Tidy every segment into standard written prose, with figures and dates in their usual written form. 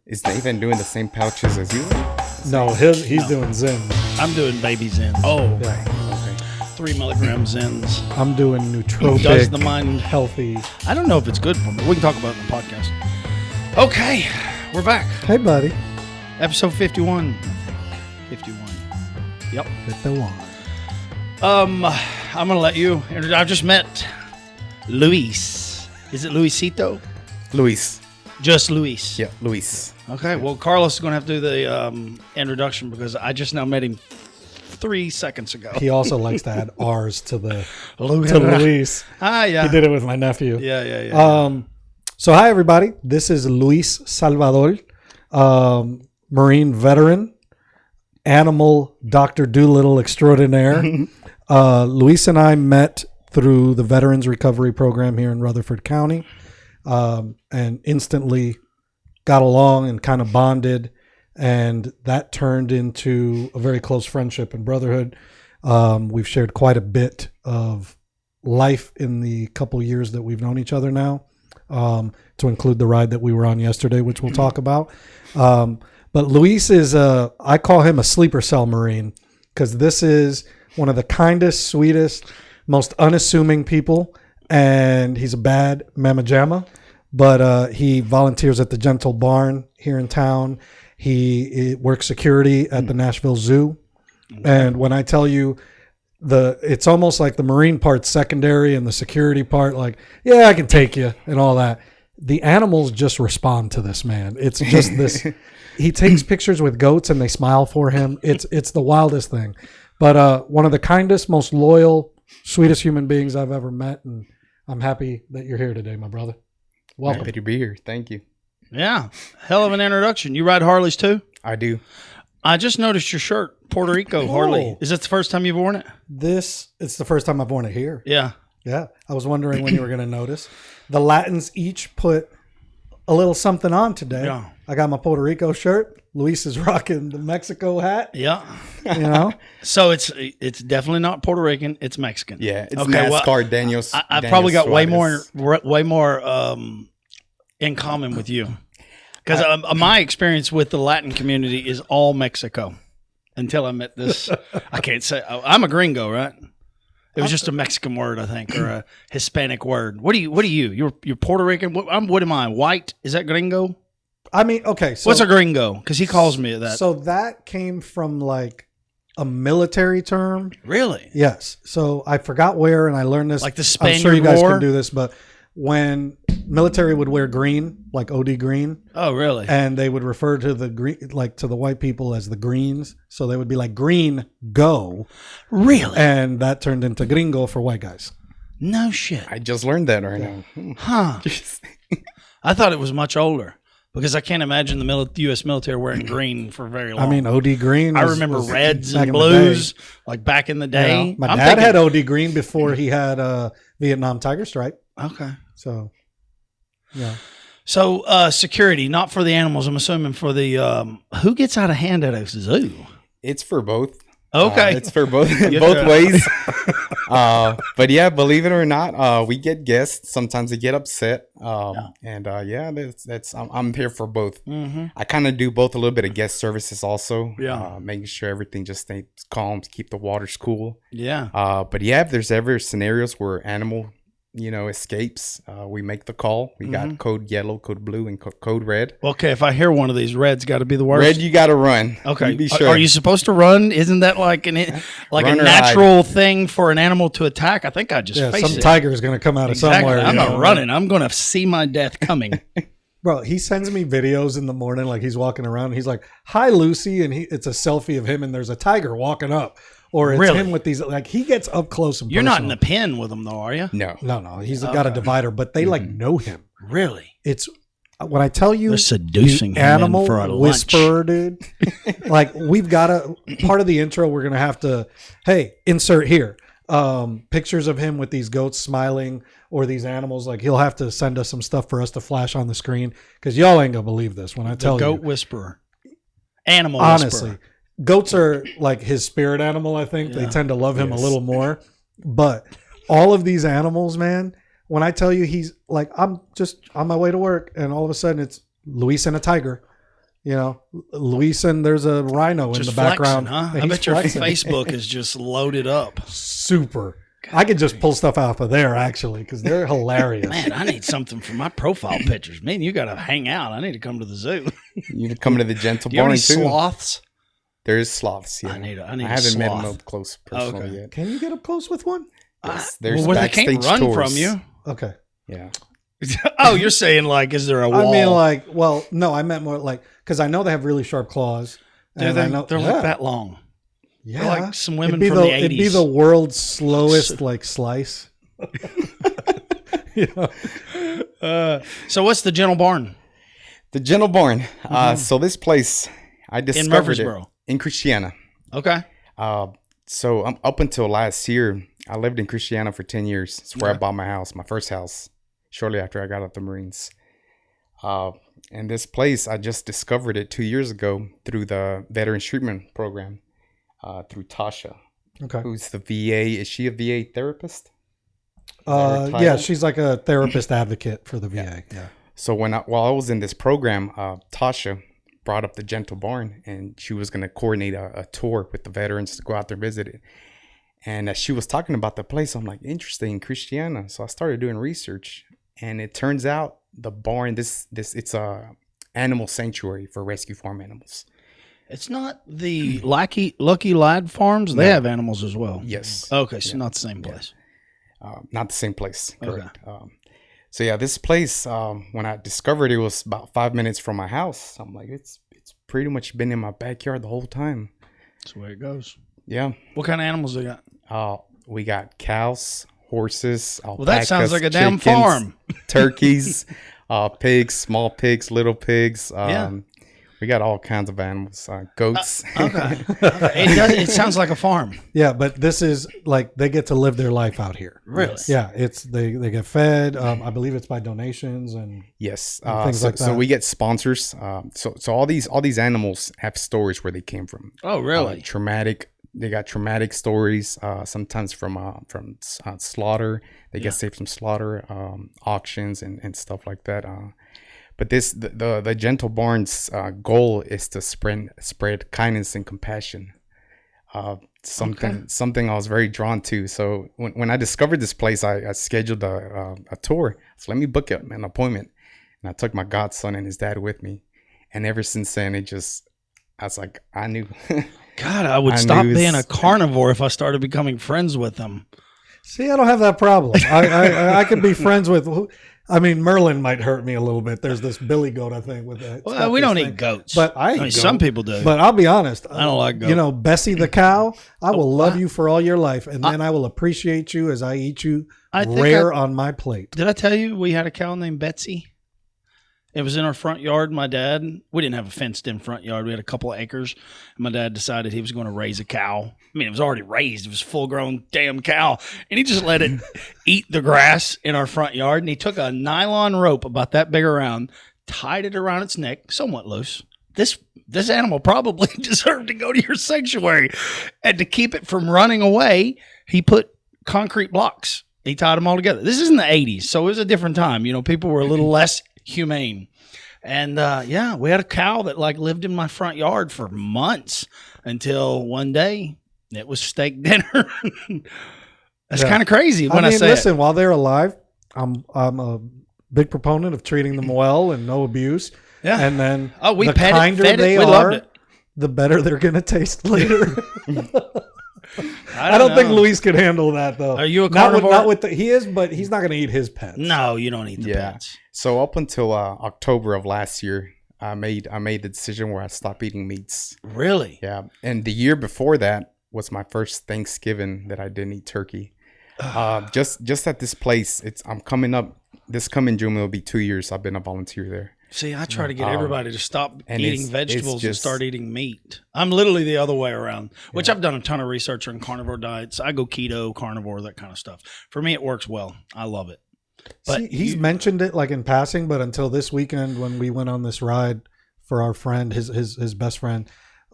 Is Nathan doing the same pouches as you? No, he's doing Zins. I'm doing baby Zins. Oh, Yeah. okay. 3 milligram Zins. I'm doing nootropic. Does the mind healthy? I don't know if it's good for me. We can talk about it in the podcast. Okay, we're back. Hey, buddy. Episode 51. 51. Yep. 51. I'm gonna let you. I just met Luis. Is it Luisito? Luis. Just Luis. Yeah, Luis. Okay. Well, Carlos is gonna have to do the introduction because I just now met him 3 seconds ago. He also likes to add R's to Luis. Luis. Ah, yeah. He did it with my nephew. Yeah. So hi everybody. This is Luis Salvador, Marine veteran, animal Dr. Doolittle extraordinaire. Luis and I met through the Veterans Recovery Program here in Rutherford County, and instantly got along and kind of bonded, and that turned into a very close friendship and brotherhood. We've shared quite a bit of life in the couple years that we've known each other now, to include the ride that we were on yesterday, which we'll talk about. But Luis is I call him a sleeper cell Marine, because this is one of the kindest, sweetest, most unassuming people, and he's a bad mamma jamma, but he volunteers at the Gentle Barn here in town. He works security at the Nashville Zoo, and when I tell you, it's almost like the Marine part's secondary and the security part, like, yeah, I can take you and all that. The animals just respond to this man. It's just this. He takes pictures with goats and they smile for him. It's the wildest thing. But one of the kindest, most loyal, sweetest human beings I've ever met, and I'm happy that you're here today, my brother. Welcome. Happy to be here. Thank you. Yeah. Hell of an introduction. You ride Harleys too? I do. I just noticed your shirt, Puerto Rico Harley. Is that the first time you've worn it? It's the first time I've worn it here. Yeah. Yeah. I was wondering when you were going to notice. The Latins each put a little something on today. Yeah. I got my Puerto Rico shirt. Luis is rocking the Mexico hat. Yeah. You know? So it's definitely not Puerto Rican. It's Mexican. Yeah. It's NASCAR Daniel. I probably got way more in common with you. Because my experience with the Latin community is all Mexico until I met this. I can't say. I'm a gringo, right? It was just a Mexican word, I think, or a Hispanic word. What are you? You're Puerto Rican? What am I? White? Is that gringo? I mean, okay. So what's a gringo? Because he calls me that. So that came from like a military term. Really? Yes. So I forgot where, and I learned this. Like the Spaniard I'm sure you guys War? can do this, but when military would wear green, like OD green. Oh, really? And they would refer to the green, like to the white people as the greens. So they would be like, green, go. Really? And that turned into gringo for white guys. No shit. I just learned that right now. Huh. I thought it was much older because I can't imagine the U.S. military wearing green for very long. I mean, OD green. I remember reds back and in the blues, day. like back in the day. You know, my dad had OD green before he had Vietnam Tiger Stripe. Okay. So, yeah. So, security, not for the animals. I'm assuming for the who gets out of hand at a zoo. It's for both. Okay. It's for both ways. But yeah, believe it or not, we get guests. Sometimes they get upset. And that's I'm here for both. Mm-hmm. I kind of do both, a little bit of guest services also. Yeah. Making sure everything just stays calm, to keep the waters cool. Yeah. But yeah, if there's ever scenarios where animal, escapes, we make the call. We got code yellow, code blue, and code red. Okay, if I hear one of these, red's got to be the worst. Red, you got to run. Okay, You be sure. Are you supposed to run? Isn't that like a natural thing for an animal to attack? I think I just face some it. tiger is going to come out of somewhere. I'm not running. I'm going to see my death coming. Bro, he sends me videos in the morning, like he's walking around. And he's like, "Hi, Lucy," and it's a selfie of him, and there's a tiger walking up. Or it's him with these, like, he gets up close and personal. You're not in the pen with him, though, are you? No. He's got a divider, but they like know him. Really? It's when I tell you, they're seducing the him animal for a whisperer, dude. Like, we've got part of the intro. We're gonna have to, insert here pictures of him with these goats smiling or these animals. Like, he'll have to send us some stuff for us to flash on the screen because y'all ain't gonna believe this when I tell you. Goat whisperer, animal honestly. whisperer. Goats are like his spirit animal, I think. Yeah. They tend to love him a little more. But all of these animals, man, when I tell you he's like, I'm just on my way to work, and all of a sudden it's Luis and a tiger. You know, Luis, and there's a rhino Just in the background. flexing, huh? and I he's bet your flexing. Facebook is just loaded up. Super. I could just pull stuff off of there, actually, because they're hilarious. Man, I need something for my profile pictures. Man, you got to hang out. I need to come to the zoo. You come to the gentle Do you have barn any too. sloths? There's sloths. Yeah. I need a haven't met them sloth. up close personally Okay. yet. Can you get up close with one? Yes, there's Well, where they can't backstage run tours. from you. Okay. Yeah. Oh, you're saying like, is there a wall? I mean, like, well, no, I meant more like, because I know they have really sharp claws. They're I know, like that long. Yeah. They're like some women it'd be from the 80s. It'd be the world's slowest, like, slice. You know? So what's the Gentle Barn? The gentle barn. So this place, I discovered it Murfreesboro. in Christiana. Okay. So up until last year, I lived in Christiana for 10 years. It's where I bought my house, my first house, shortly after I got out the Marines. And this place, I just discovered it 2 years ago through the Veterans Treatment Program, through Tasha, Okay. who's the VA. Is she a VA therapist? Yeah, she's like a therapist advocate for the VA. Yeah. So while I was in this program, Tasha brought up the Gentle Barn, and she was going to coordinate a tour with the veterans to go out there and visit it. And as she was talking about the place, I'm like, interesting, Christiana. So I started doing research, and it turns out the barn, it's a animal sanctuary for rescue farm animals. It's not the Lucky Lad Farms. They have animals as well. Yes. Okay, so not the same place. Not the same place. Correct. Okay. So yeah, this place, when I discovered it, was about 5 minutes from my house. I'm like, it's pretty much been in my backyard the whole time. That's the way it goes. Yeah. What kind of animals they got? We got cows, horses, alpacas, Well, that sounds like a damn chickens, farm. turkeys, pigs, small pigs, little pigs. Yeah. We got all kinds of animals, goats. Okay. It sounds like a farm. Yeah, but this is like they get to live their life out here. Really? Yeah, it's they get fed. I believe it's by donations and Yes. things like that. So we get sponsors. So all these animals have stories where they came from. Oh, really? Traumatic. They got traumatic stories. Sometimes from slaughter. They get saved from slaughter, auctions and stuff like that. But the Gentle Barn's goal is to spread kindness and compassion. Something I was very drawn to. So when I discovered this place, I scheduled a tour. So let me book an appointment, and I took my godson and his dad with me. And ever since then, I was like, I knew. God, I would stop being a carnivore if I started becoming friends with them. See, I don't have that problem. I could be friends with. I mean, Merlin might hurt me a little bit. There's this billy goat, I think, with that. Well, we don't eat goats. But I mean, some people do. But I'll be honest. I don't like goats. You know, Bessie the cow, I will love you for all your life, and then I will appreciate you as I eat you rare on my plate. Did I tell you we had a cow named Betsy? It was in our front yard. My dad, we didn't have a fenced-in front yard. We had a couple of acres. And my dad decided he was going to raise a cow. I mean, it was already raised. It was a full-grown damn cow. And he just let it eat the grass in our front yard. And he took a nylon rope about that big around, tied it around its neck, somewhat loose. This animal probably deserved to go to your sanctuary. And to keep it from running away, he put concrete blocks. He tied them all together. This is in the 80s, so it was a different time. You know, people were a little less humane. And we had a cow that like lived in my front yard for months until one day it was steak dinner. That's kind of crazy when I say listen, while they're alive, I'm a big proponent of treating them well and no abuse. Yeah. And then we the fed kinder they we loved are, it. the better they're going to taste later. I don't think Luis could handle that though. Are you a carnivore? Not with he is, but he's not going to eat his pets. No, you don't eat the pets. So up until October of last year, I made the decision where I stopped eating meats. Really? Yeah. And the year before that was my first Thanksgiving that I didn't eat turkey. Just at this place, I'm coming up. This coming June will be 2 years. I've been a volunteer there. See, I try to get everybody to stop eating vegetables and just start eating meat. I'm literally the other way around, which I've done a ton of research on carnivore diets. I go keto, carnivore, that kind of stuff. For me, it works well. I love it. But See, he's mentioned it like in passing, but until this weekend when we went on this ride for our friend, his best friend,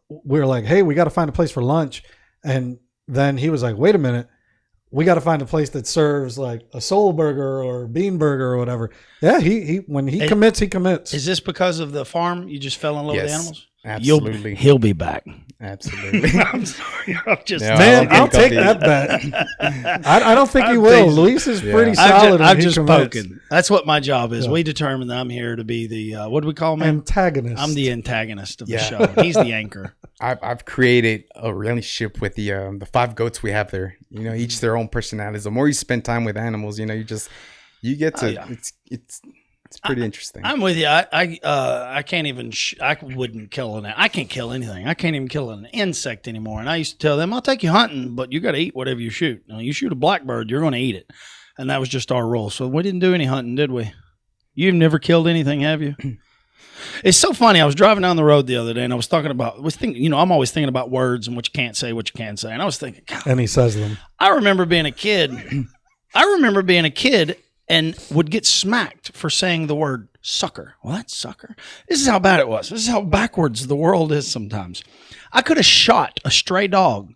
we were like, hey, we got to find a place for lunch. And then he was like, wait a minute. we got to find a place that serves like a soul burger or bean burger or whatever. Yeah, he when he commits, he commits. Is this because of the farm? You just fell in love with animals? Absolutely. He'll be back. Absolutely. I'm sorry. I'm just Man, I'll take that bet. I don't think he will. Luis is pretty solid. I'm just poking. That's what my job is. Yeah. We determine that I'm here to be the what do we call him? Antagonist. I'm the antagonist of the show. He's the anchor. I've created a relationship with the 5 goats we have there. You know, each their own personalities. The more you spend time with animals, you know, you get to it's pretty interesting. I'm with you. I can't even. I wouldn't kill an. I can't kill anything. I can't even kill an insect anymore. And I used to tell them, "I'll take you hunting, but you got to eat whatever you shoot. Now, you shoot a blackbird, you're going to eat it." And that was just our rule. So we didn't do any hunting, did we? You've never killed anything, have you? It's so funny. I was driving down the road the other day, and I was thinking. You know, I'm always thinking about words and what you can't say, and I was thinking, God, and he says them. I remember being a kid. And would get smacked for saying the word sucker. Well, that's sucker. This is how bad it was. This is how backwards the world is sometimes. I could have shot a stray dog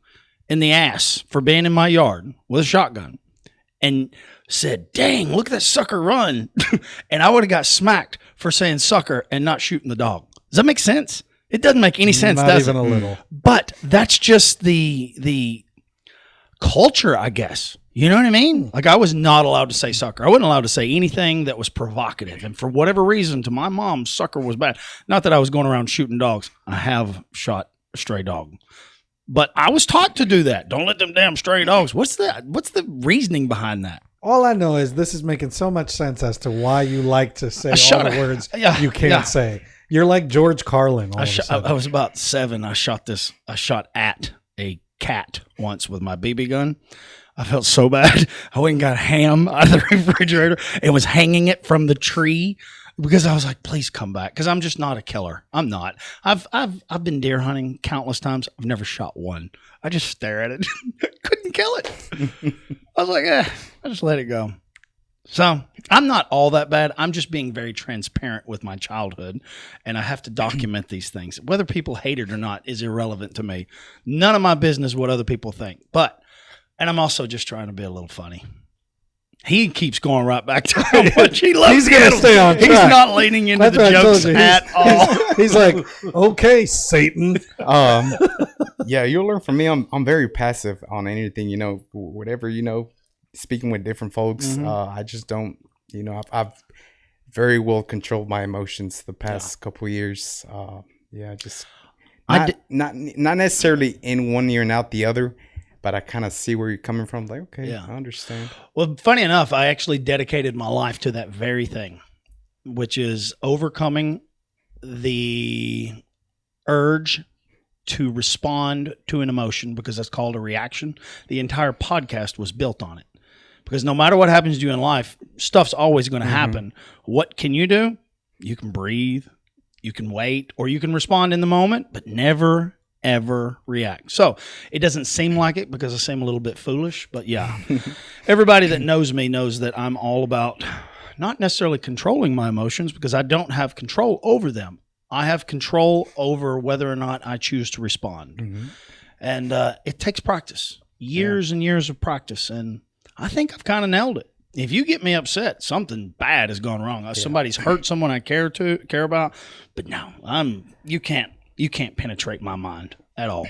in the ass for being in my yard with a shotgun and said, dang, look at that sucker run. And I would have got smacked for saying sucker and not shooting the dog. Does that make sense? It doesn't make any sense, does it? Not even a little. But that's just the culture, I guess. You know what I mean? Like, I was not allowed to say sucker. I wasn't allowed to say anything that was provocative. And for whatever reason, to my mom, sucker was bad. Not that I was going around shooting dogs. I have shot a stray dog. But I was taught to do that. Don't let them damn stray dogs. What's the reasoning behind that? All I know is this is making so much sense as to why you like to say all the words you can't say. You're like George Carlin. I was about 7. I shot at a cat once with my BB gun. I felt so bad. I went and got ham out of the refrigerator and was hanging it from the tree because I was like, please come back. Because I'm just not a killer. I'm not. I've been deer hunting countless times. I've never shot one. I just stare at it. Couldn't kill it. I was like, I just let it go. So I'm not all that bad. I'm just being very transparent with my childhood, and I have to document these things. Whether people hate it or not is irrelevant to me. None of my business what other people think. And I'm also just trying to be a little funny. He keeps going right back to how much he loves. He's going to stay on track. He's not leaning into the jokes at all. He's like, okay, Satan. Yeah, you'll learn from me. I'm very passive on anything, you know, whatever, you know, speaking with different folks. Mm-hmm. I just don't, you know, I've very well controlled my emotions the past couple of years. Just not necessarily in one ear and out the other. But I kind of see where you're coming from. Like, okay, I understand. Well, funny enough, I actually dedicated my life to that very thing, which is overcoming the urge to respond to an emotion because that's called a reaction. The entire podcast was built on it. Because no matter what happens to you in life, stuff's always going to happen. What can you do? You can breathe, you can wait, or you can respond in the moment, but never ever react. So it doesn't seem like it because I seem a little bit foolish, but yeah. Everybody that knows me knows that I'm all about not necessarily controlling my emotions because I don't have control over them. I have control over whether or not I choose to respond. Mm-hmm. And it takes practice, years and years of practice. And I think I've kind of nailed it. If you get me upset, something bad has gone wrong. Somebody's hurt someone I care about. But no, you can't penetrate my mind at all.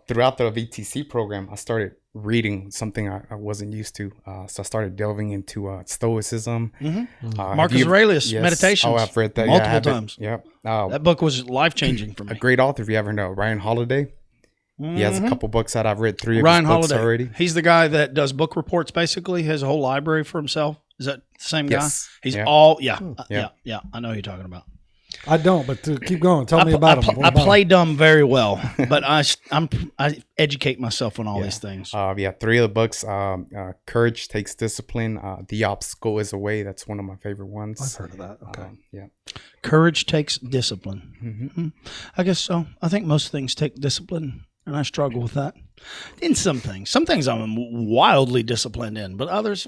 Throughout the VTC program, I started reading something I wasn't used to. So I started delving into Stoicism. Mm-hmm. Marcus Aurelius, Meditations. Oh, I've read that multiple times. Yep. That book was life-changing for me. A great author, if you ever know, Ryan Holiday. Mm-hmm. He has a couple books out. I've read 3 of Ryan his books Holiday. already. He's the guy that does book reports, basically. He has a whole library for himself. Is that the same guy? He's I know who you're talking about. I don't, but keep going. Tell me about him. I play dumb very well, but I educate myself on all these things. 3 of the books. Courage Takes Discipline. The Obstacle Is a Way. That's one of my favorite ones. I've heard of that. Okay. Courage Takes Discipline. Mm-hmm. I guess so. I think most things take discipline, and I struggle with that. In some things I'm wildly disciplined in, but others,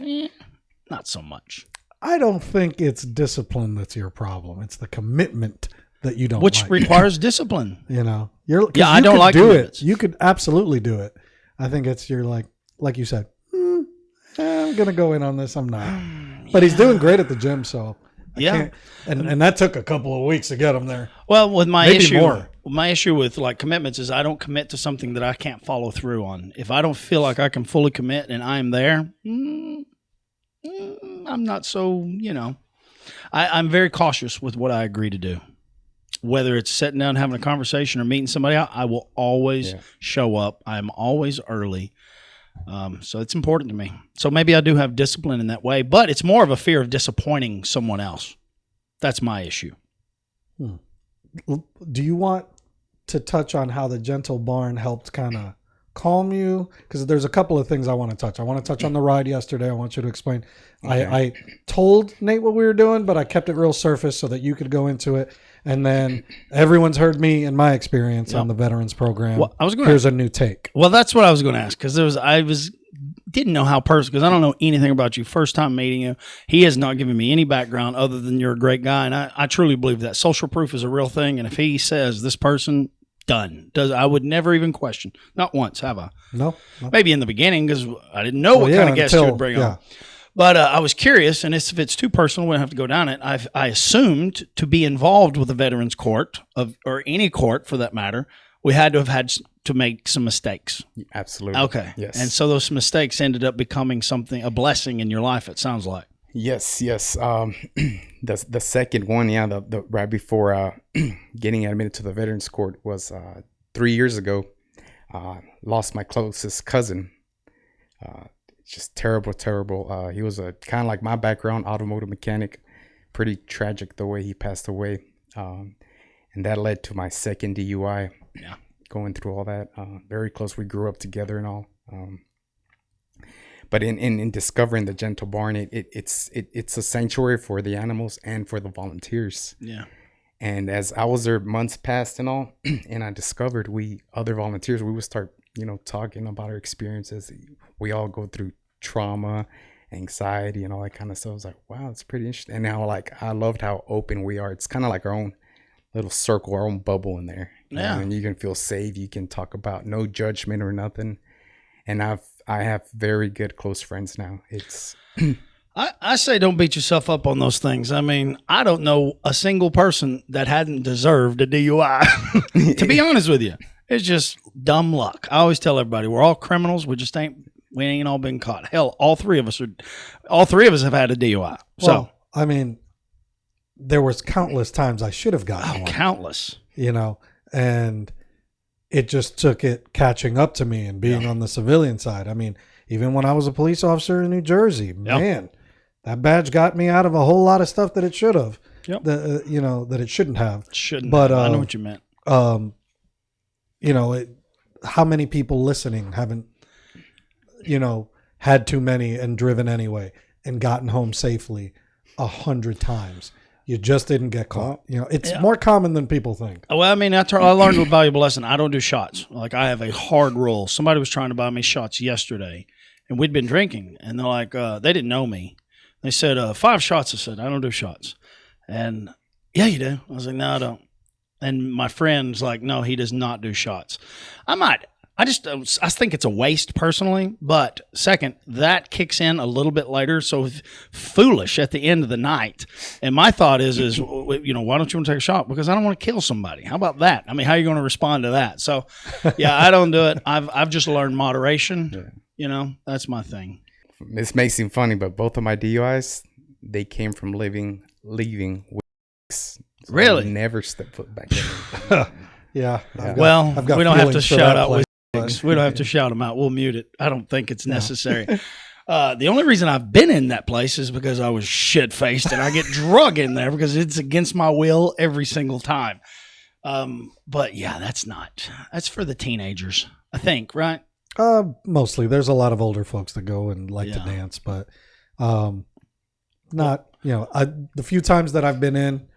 not so much. I don't think it's discipline that's your problem. It's the commitment that you don't Which like. requires discipline. You know, I don't like do commitments. it. You could absolutely do it. I think it's you're like you said, I'm gonna go in on this. I'm not, but he's doing great at the gym. So Yeah. and that took a couple of weeks to get him there. Well, with my Maybe issue, more. my issue with like commitments is I don't commit to something that I can't follow through on. If I don't feel like I can fully commit and I'm there, I'm not so, I'm very cautious with what I agree to do. Whether it's sitting down, having a conversation, or meeting somebody out, I will always show up. I'm always early. So it's important to me. So maybe I do have discipline in that way, but it's more of a fear of disappointing someone else. That's my issue. Do you want to touch on how the Gentle Barn helped kind of calm you? Because there's a couple of things I want to touch. I want to touch on the ride yesterday. I want you to explain. Okay. I told Nate what we were doing, but I kept it real surface so that you could go into it. And then everyone's heard me and my experience on the veterans program. Well, here's a new take. Well, that's what I was going to ask, because didn't know how because I don't know anything about you. First time meeting you, he has not given me any background other than you're a great guy, and I truly believe that social proof is a real thing. And if he says this person done, I would never even question. Not once have I? No. Maybe in the beginning because I didn't know what kind of guests you would bring on. But I was curious, and if it's too personal, we don't have to go down it. I assumed to be involved with a veterans court or any court for that matter, we had to have had to make some mistakes. Absolutely. Okay. Yes. And so those mistakes ended up becoming a blessing in your life, it sounds like. Yes. The second one, the right before getting admitted to the veterans court was 3 years ago. Lost my closest cousin. Just terrible. He was a kind of like my background, automotive mechanic. Pretty tragic the way he passed away. And that led to my second DUI. Yeah. Going through all that. Very close. We grew up together and all. But in discovering the Gentle Barn, it's a sanctuary for the animals and for the volunteers. Yeah. And as I was there, months passed and all, and I discovered other volunteers, we would start, talking about our experiences. We all go through trauma, anxiety, and all that kind of stuff. I was like, wow, it's pretty interesting. And now, I loved how open we are. It's kind of like our own little circle, our own bubble in there. Yeah. And you can feel safe. You can talk about no judgment or nothing. And I have very good close friends now. It's I say don't beat yourself up on those things. I mean, I don't know a single person that hadn't deserved a DUI. To be honest with you, it's just dumb luck. I always tell everybody we're all criminals. We ain't all been caught. Hell, all three of us have had a DUI. So I mean, there was countless times I should have gotten one. Countless. And it just took it catching up to me and being on the civilian side. I mean, even when I was a police officer in New Jersey, man, that badge got me out of a whole lot of stuff that it should have. Yep. That it shouldn't have. I know what you meant. How many people listening haven't, had too many and driven anyway and gotten home safely 100 times? You just didn't get caught. It's more common than people think. Well, I mean, I learned a valuable lesson. I don't do shots. Like, I have a hard rule. Somebody was trying to buy me shots yesterday, and we'd been drinking, and they're like, they didn't know me. They said, 5 shots. I said, I don't do shots. And, yeah, you do. I was like, no, I don't. And my friend's like, no, he does not do shots. I think it's a waste personally, but second, that kicks in a little bit later. So foolish at the end of the night. And my thought is, why don't you want to take a shot? Because I don't want to kill somebody. How about that? I mean, how are you going to respond to that? So yeah, I don't do it. I've just learned moderation. Yeah. That's my thing. This may seem funny, but both of my DUIs, they came from leaving weeks. So really? I never stepped foot back in. Yeah. We don't have to shout out with we don't have to shout them out. We'll mute it. I don't think it's necessary. The only reason I've been in that place is because I was shit-faced and I get drug in there because it's against my will every single time. But yeah, that's for the teenagers, I think, right? Mostly. There's a lot of older folks that go and like to dance, but not, the few times that I've been in,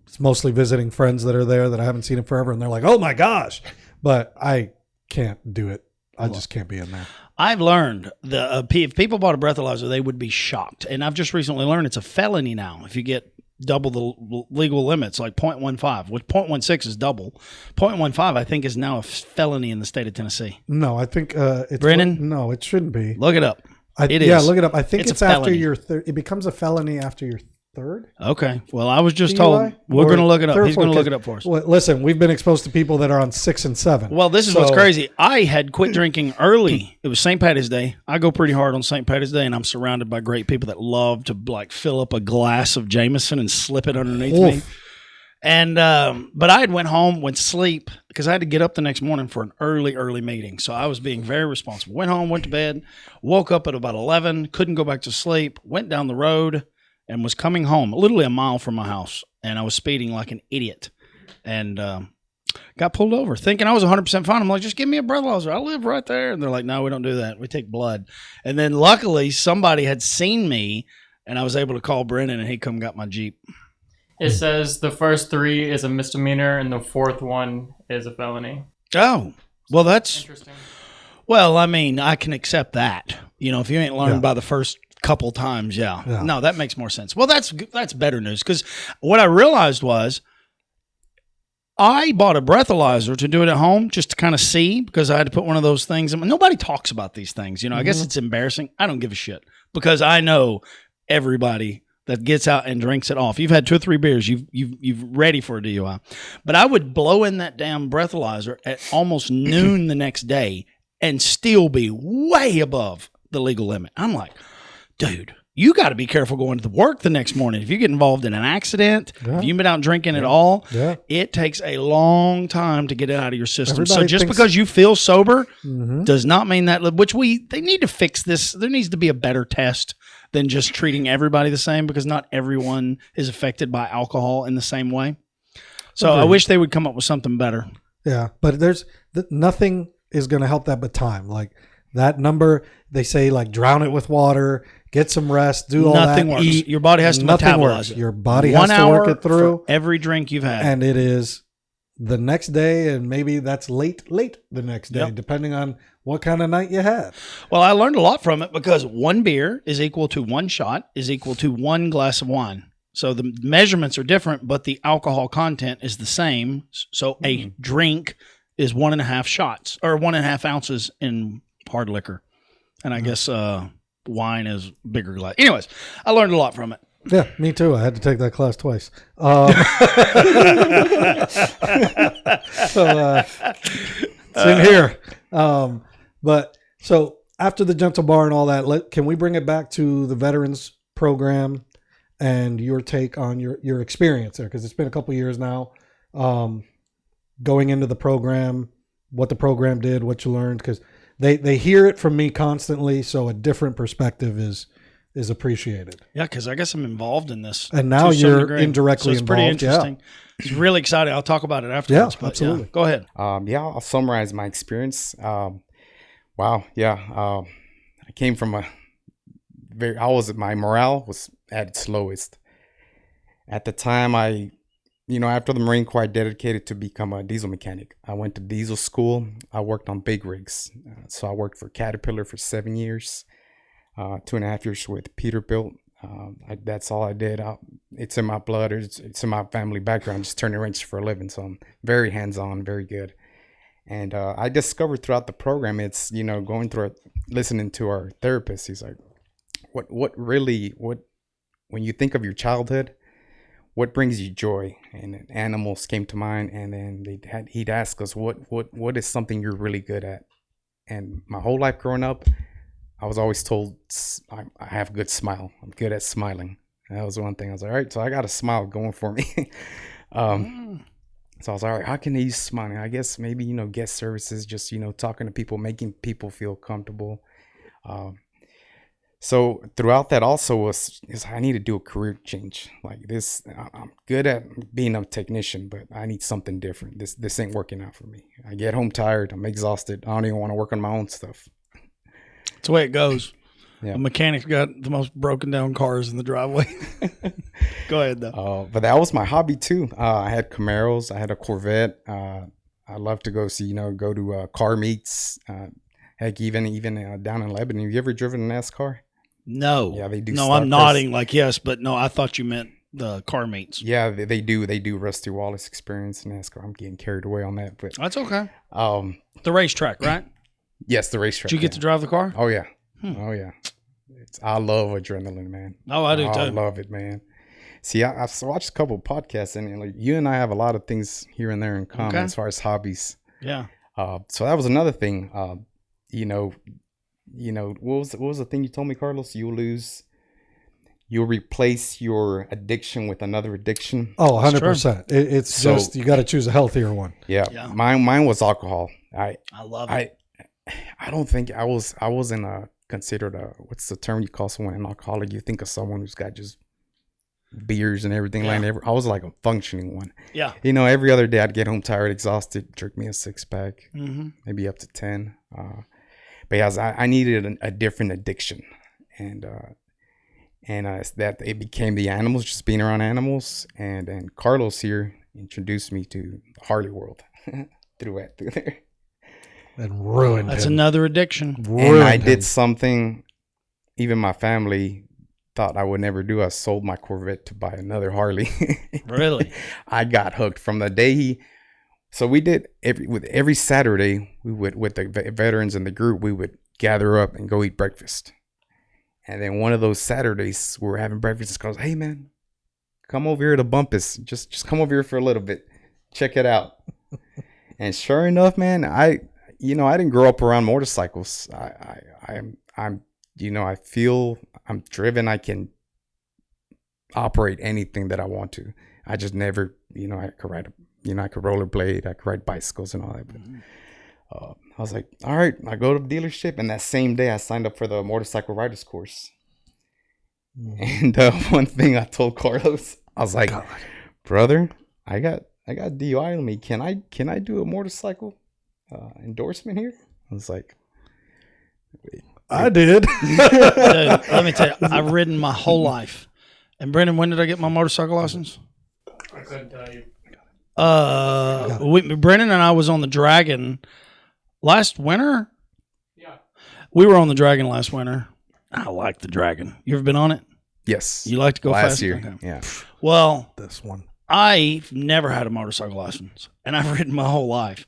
it's mostly visiting friends that are there that I haven't seen in forever, and they're like, oh my gosh, but I can't do it. I just can't be in there. I've learned if people bought a breathalyzer, they would be shocked. And I've just recently learned it's a felony now if you get double the legal limits, like 0.15, which 0.16 is double. 0.15, I think, is now a felony in the state of Tennessee. No, I think it's... Brennan? No, it shouldn't be. Look it up. It Yeah, is. look it up. I think It's it's a after felony. your third. It becomes a felony after your third. Okay. Well, I was just DUI? told we're Or going to look it up. third, He's going to fourth, look it up for us. Well, listen, we've been exposed to people that are on 6 and 7. Well, this is So- what's crazy. I had quit drinking early. It was St. Patty's Day. I go pretty hard on St. Patty's Day, and I'm surrounded by great people that love to like fill up a glass of Jameson and slip it underneath me. Oof. And but I had went home, went to sleep because I had to get up the next morning for an early meeting. So I was being very responsible. Went home, went to bed, woke up at about 11, couldn't go back to sleep, went down the road and was coming home, literally a mile from my house. And I was speeding like an idiot and got pulled over thinking I was 100% fine. I'm like, just give me a breathalyzer. I live right there. And they're like, no, we don't do that. We take blood. And then luckily somebody had seen me and I was able to call Brennan and he come got my Jeep. It says the first 3 is a misdemeanor and the 4th one is a felony. Oh, well, that's Interesting. well. I mean, I can accept that. You know, if you ain't learned Yeah. by the first couple times, yeah. Yeah. No, that makes more sense. Well, that's better news because what I realized was I bought a breathalyzer to do it at home just to kind of see because I had to put one of those things in. Nobody talks about these things. You know, I guess it's embarrassing. I don't give a shit because I know everybody that gets out and drinks it off. You've had 2 or 3 beers. You've ready for a DUI. But I would blow in that damn breathalyzer at almost noon the next day and still be way above the legal limit. I'm like, dude, you got to be careful going to work the next morning. If you get involved in an accident, Yeah. if you've been out drinking at all, Yeah. it takes a long time to get it out of your system. So Everybody just thinks- because you feel sober Mhm. does not mean that, they need to fix this. There needs to be a better test than just treating everybody the same because not everyone is affected by alcohol in the same way. So I Agreed. wish they would come up with something better. Yeah, but there's nothing is going to help that but time. Like that number, they say like drown it with water, get some rest, do all Nothing that. works. Eat. Your body has to Nothing metabolize works. it. Your body 1 has to work hour it through, for every drink you've had. and it is the next day, and maybe that's late the next day, Yep. depending on what kind of night you had. Well, I learned a lot from it because 1 beer is equal to 1 shot is equal to 1 glass of wine. So the measurements are different, but the alcohol content is the same. So a drink is 1.5 shots or 1.5 ounces in hard liquor. And I guess wine is bigger glass. Anyways, I learned a lot from it. Yeah, me too. I had to take that class twice. So same here. But so after the Gentle Bar and all that, can we bring it back to the veterans program and your take on your experience there? Because it's been a couple years now, going into the program, what the program did, what you learned. Because they hear it from me constantly, so a different perspective is appreciated. Yeah, because I guess I'm involved in this. And now to some you're degree. indirectly so it's pretty involved, yeah. interesting. It's really exciting. I'll talk about it afterwards. Yeah, but absolutely. Go ahead. Yeah, I'll summarize my experience. Wow, yeah. I came from my morale was at its lowest. At the time, after the Marine Corps, I dedicated to become a diesel mechanic. I went to diesel school. I worked on big rigs. So I worked for Caterpillar for 7 years, 2.5 years with Peterbilt. That's all I did. It's in my blood. It's in my family background, just turning wrenches for a living. So I'm very hands-on, very good. And I discovered throughout the program, it's, going through it, listening to our therapist. He's like, what when you think of your childhood, what brings you joy? And animals came to mind. And then he'd ask us, what is something you're really good at? And my whole life growing up, I was always told I have a good smile. I'm good at smiling. And that was one thing. I was like, all right, so I got a smile going for me. So I was like, all right, how can they use smiling? I guess maybe, guest services, just, talking to people, making people feel comfortable. So throughout that also is I need to do a career change like this. I'm good at being a technician, but I need something different. This ain't working out for me. I get home tired. I'm exhausted. I don't even want to work on my own stuff. That's the way it goes. Yeah. A mechanic's got the most broken down cars in the driveway. Go ahead, though. But that was my hobby too. I had Camaros. I had a Corvette. I love to go to car meets. Heck, even down in Lebanon. Have you ever driven a NASCAR? No. Yeah, they do. No, stock I'm nodding like yes, but no, I thought you meant the car meets. Yeah, they do. They do Rusty Wallace experience in NASCAR. I'm getting carried away on that, but That's okay. um, The racetrack, right? yes, the racetrack. Did you get to drive the car? Oh yeah, oh yeah. I love adrenaline, man. Oh, I do I too. love it, man. See, I've watched a couple of podcasts, and like you and I have a lot of things here and there in common Okay. as far as hobbies. Yeah. So that was another thing. You know, what was the thing you told me, Carlos? You'll replace your addiction with another addiction. Oh, That's 100%. It's So- just you got to choose a healthier one. Yeah, Yeah. Mine was alcohol. I love it. I don't think I wasn't considered what's the term you call someone an alcoholic? You think of someone who's got just beers and everything Yeah. like that. I was like a functioning one. Yeah. Every other day I'd get home tired, exhausted, drink me a 6-pack, Mm-hmm. maybe up to 10. But yeah, I needed a different addiction, and that it became the animals, just being around animals, and Carlos here introduced me to the Harley world through there. And ruined That's him. another addiction. And Ruined I him. did something even my family thought I would never do. I sold my Corvette to buy another Harley. Really? I got hooked from the day so we did every Saturday, we would, with the veterans in the group, we would gather up and go eat breakfast. And then one of those Saturdays we were having breakfast, and goes, "Hey man, come over here to Bumpus. Just come over here for a little bit. Check it out." And sure enough, man, I didn't grow up around motorcycles. I feel I'm driven. I can operate anything that I want to. I just never, I could ride, I could rollerblade, I could ride bicycles and all that. But I was like, all right, I go to the dealership, and that same day I signed up for the motorcycle riders course. And one thing I told Carlos, I was like, brother, I got DUI on me. Can I do a motorcycle endorsement here? I was like, I did. Dude, let me tell you, I've ridden my whole life. And Brendan, when did I get my motorcycle license? I couldn't tell you. Brendan and I was on the Dragon last winter. Yeah. We were on the Dragon last winter. I like the Dragon. You ever been on it? yes. You like to go last fast? year. Okay. Yeah. Well, This one. I've never had a motorcycle license, and I've ridden my whole life.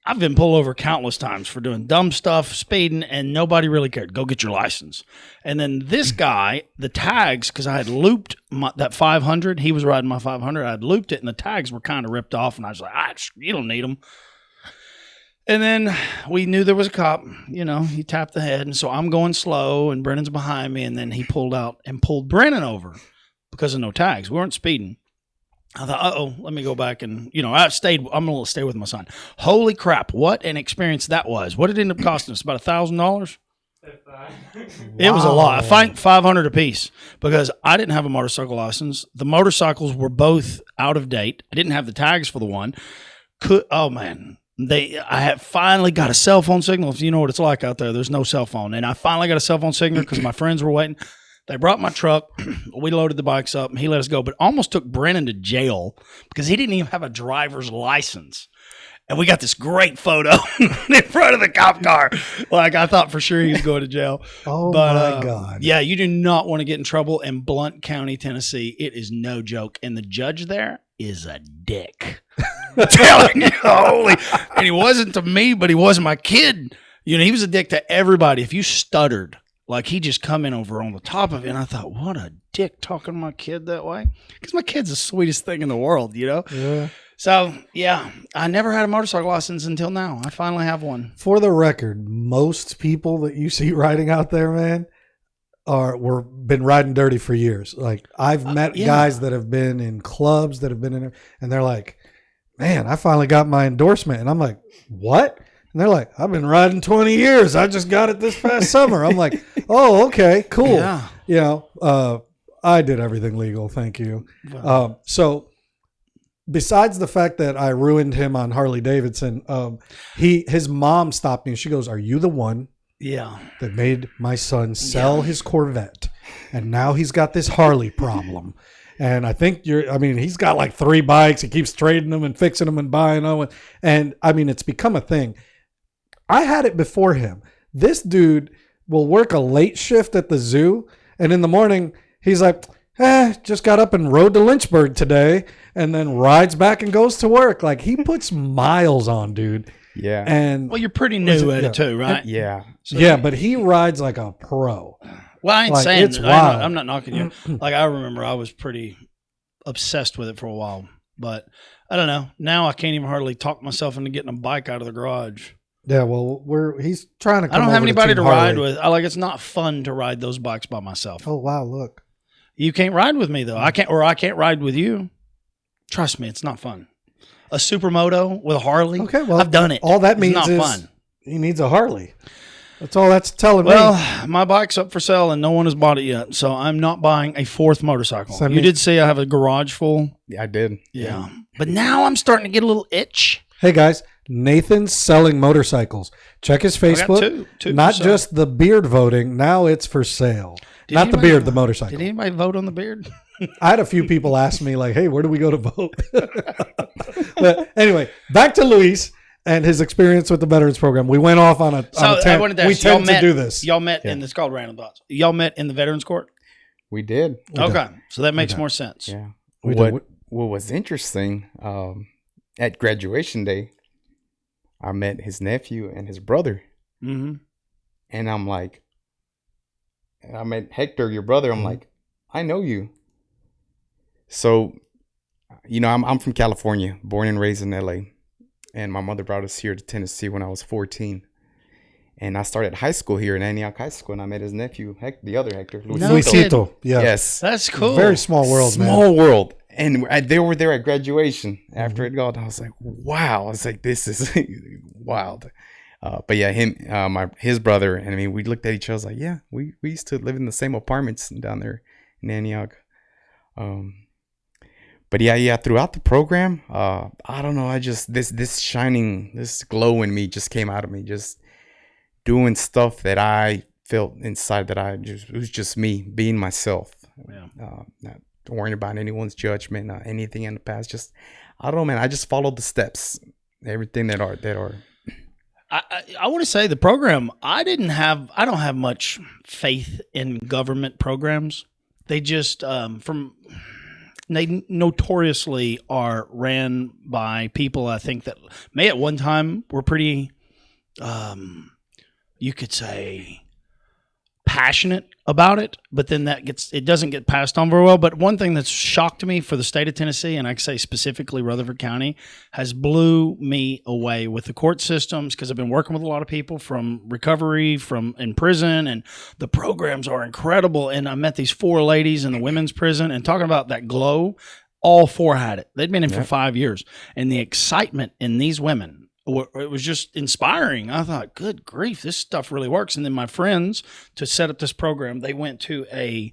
I've been pulled over countless times for doing dumb stuff, speeding, and nobody really cared. Go get your license. And then this guy, the tags, because I had looped that 500. He was riding my 500. I had looped it, and the tags were kind of ripped off, and I was like, you don't need them. And then we knew there was a cop. He tapped the head, and so I'm going slow, and Brennan's behind me, and then he pulled out and pulled Brennan over because of no tags. We weren't speeding. I thought, let me go back and, I'm going to stay with my son. Holy crap, what an experience that was. What did it end up costing us? About $1,000? It was a lot. I think $500 a piece because I didn't have a motorcycle license. The motorcycles were both out of date. I didn't have the tags for the one. I had finally got a cell phone signal. If you know what it's like out there, there's no cell phone. And I finally got a cell phone signal because my friends were waiting. They brought my truck. We loaded the bikes up, and he let us go. But almost took Brennan to jail because he didn't even have a driver's license. And we got this great photo in front of the cop car. Like, I thought for sure he was going to jail. Oh, my God. Yeah, you do not want to get in trouble in Blount County, Tennessee. It is no joke. And the judge there is a dick. I'm telling you, and he wasn't to me, but he was my kid. He was a dick to everybody. If you stuttered, like, he just come in over on the top of it, and I thought, what a dick talking to my kid that way. Because my kid's the sweetest thing in the world, Yeah. So, yeah, I never had a motorcycle license until now. I finally have one. For the record, most people that you see riding out there, man, been riding dirty for years. Like, I've met guys that have been in clubs that have been in there, and they're like, man, I finally got my endorsement. And I'm like, what? And they're like, I've been riding 20 years. I just got it this past summer. I'm like, oh, okay, cool. Yeah. I did everything legal. Thank you. So besides the fact that I ruined him on Harley Davidson, his mom stopped me and she goes, "Are you the one that made my son sell his Corvette? And now he's got this Harley problem." And I think he's got like 3 bikes. He keeps trading them and fixing them and buying them. And it's become a thing. I had it before him. This dude will work a late shift at the zoo. And in the morning, he's like, just got up and rode to Lynchburg today. And then rides back and goes to work. Like, he puts miles on, dude. Yeah. And Well, you're pretty new at it too, right? Yeah. but he rides like a pro. Well, I ain't Like, saying it's I'm wild. I'm not knocking you. Like I remember, I was pretty obsessed with it for a while, but I don't know. Now I can't even hardly talk myself into getting a bike out of the garage. Yeah, well, he's trying to come I don't have over anybody to Team ride Harley. with. I like it's not fun to ride those bikes by myself. Oh, wow, look. You can't ride with me though. I can't ride with you. Trust me, it's not fun. A supermoto with a Harley. Okay, well, I've done it. All that It's means not is fun. he needs a Harley. That's all that's telling me. Well, my bike's up for sale and no one has bought it yet, so I'm not buying a fourth motorcycle. Send You me- did say I have a garage full. Yeah, I did. Yeah. But now I'm starting to get a little itch. Hey, guys, Nathan's selling motorcycles. Check his I got Facebook. two Not for sale. just the beard voting. Now it's for sale. Did Not the anybody- beard, the motorcycle. Did anybody vote on the beard? I had a few people ask me, like, hey, where do we go to vote? But anyway, back to Luis and his experience with the Veterans Program. We went off on a So on a I tangent. wanted to We ask, y'all tend to met, do this. Y'all met in it's called Random Thoughts. Y'all met in the Veterans Court? We did. Okay. So that makes did. more sense. Yeah. We what did. what was interesting, at graduation day, I met his nephew and his brother. Mm-hmm. And I'm like, and I met Hector, your brother. I'm like, I know you. So, I'm from California, born and raised in LA. And my mother brought us here to Tennessee when I was 14. And I started high school here in Antioch High School. And I met his nephew, the other Hector, No Luisito. Yeah. Yes. That's cool. Very small world, man. Small world. And they were there at graduation after it got. I was like, wow. I was like, this is wild. But yeah, his brother, and I mean, we looked at each other. I was like, yeah, we used to live in the same apartments down there in Antioch. But yeah, throughout the program, I don't know. I just this glow in me just came out of me, just doing stuff that I felt inside that it was just me being myself. Yeah. Not worrying about anyone's judgment, anything in the past. Just I don't know, man. I just followed the steps, everything that are. I want to say the program, I don't have much faith in government programs. They just, they notoriously are ran by people I think that may at one time were pretty, you could say, passionate about it, but then it doesn't get passed on very well. But one thing that's shocked me for the state of Tennessee, and I say specifically Rutherford County, has blew me away with the court systems, because I've been working with a lot of people from recovery, from in prison, and the programs are incredible. And I met these 4 ladies in the women's prison, and talking about that glow, all 4 had it. They'd been in for 5 years, and the excitement in these women, it was just inspiring. I thought, good grief, this stuff really works. And then my friends, to set up this program, they went to a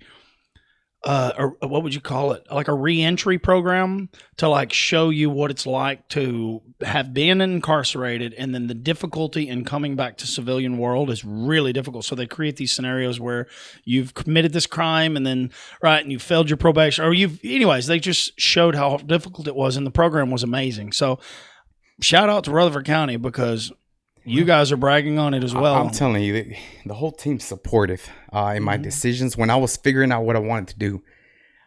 what would you call it? Like a re-entry program to like show you what it's like to have been incarcerated, and then the difficulty in coming back to civilian world is really difficult. So they create these scenarios where you've committed this crime and then and you failed your probation, or anyways, they just showed how difficult it was, and the program was amazing. So shout out to Rutherford County, because you guys are bragging on it as well. I'm telling you, the whole team's supportive in my decisions. When I was figuring out what I wanted to do,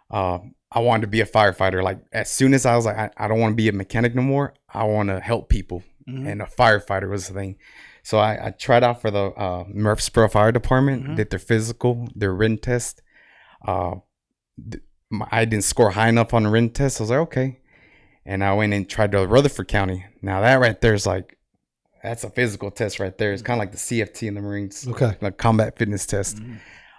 I wanted to be a firefighter. Like, as soon as I was like, I don't want to be a mechanic no more. I want to help people. And a firefighter was the thing. So I tried out for the Murfreesboro Fire Department, did their physical, their written test. I didn't score high enough on the written test. I was like, okay. And I went and tried to Rutherford County. Now that right there is like, that's a physical test right there. It's kind of like the CFT in the Marines. Okay. Like combat fitness test.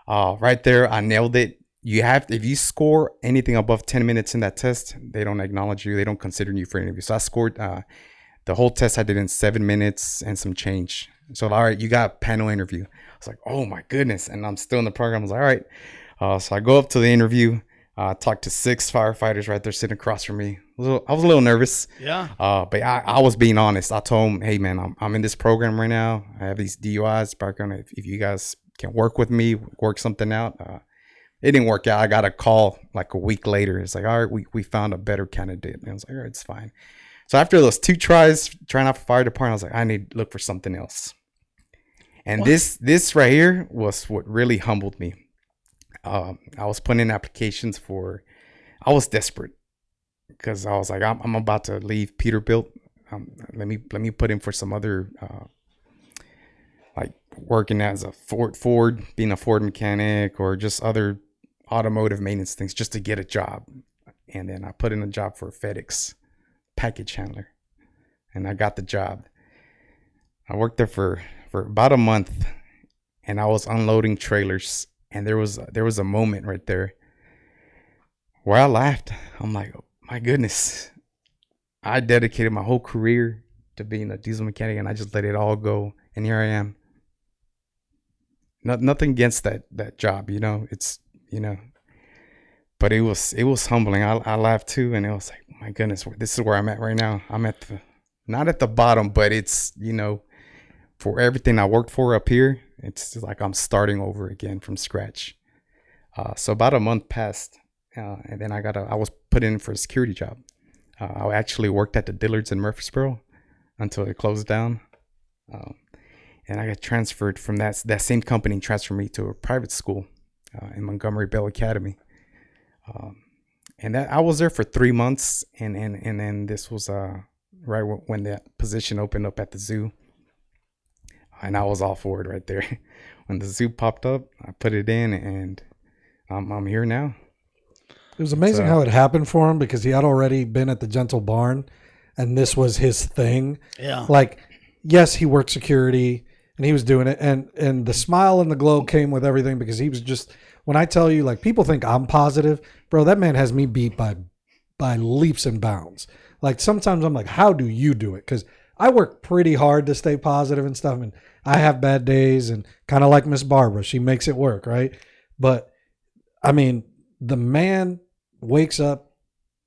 Right there, I nailed it. If you score anything above 10 minutes in that test, they don't acknowledge you. They don't consider you for an interview. So I scored the whole test I did in 7 minutes and some change. So, all right, you got a panel interview. I was like, oh my goodness. And I'm still in the program. I was like, all right. So I go up to the interview. Talked to 6 firefighters right there sitting across from me. I was a little nervous. Yeah. But I was being honest. I told them, hey, man, I'm in this program right now. I have these DUIs background. If you guys can work with me, work something out. It didn't work out. I got a call like a week later. It's like, all right, we found a better candidate. And I was like, all right, it's fine. So after those 2 tries, trying out for fire department, I was like, I need to look for something else. And this right here was what really humbled me. I was putting in applications I was desperate because I was like, I'm about to leave Peterbilt. Let me put in for some other like working as a Ford, being a Ford mechanic, or just other automotive maintenance things just to get a job. And then I put in a job for FedEx package handler, and I got the job. I worked there for about a month, and I was unloading trailers, and there was a moment right there where I laughed. I'm like, oh, my goodness, I dedicated my whole career to being a diesel mechanic, and I just let it all go, and here I am. Nothing against that job, it's, but it was humbling. I laughed too, and it was like, my goodness, this is where I'm at right now. I'm not at the bottom, but it's, for everything I worked for up here, it's like I'm starting over again from scratch. So about a month passed, and then I was put in for a security job. I actually worked at the Dillard's in Murfreesboro until it closed down. And I got transferred from that same company, transferred me to a private school in Montgomery Bell Academy. And that I was there for 3 months, and then this was right when that position opened up at the zoo, and I was all for it right there. When the zoo popped up, I put it in, and I'm here now. It was amazing how it happened for him, because he had already been at the Gentle Barn, and this was his thing. Yeah. Like, yes, he worked security, and he was doing it, and the smile and the glow came with everything, because he was just, when I tell you, like, people think I'm positive, bro, that man has me beat by leaps and bounds. Like, sometimes I'm like, how do you do it? Because I work pretty hard to stay positive and stuff, and I have bad days, and kind of like Miss Barbara, she makes it work, right? But I mean, the man wakes up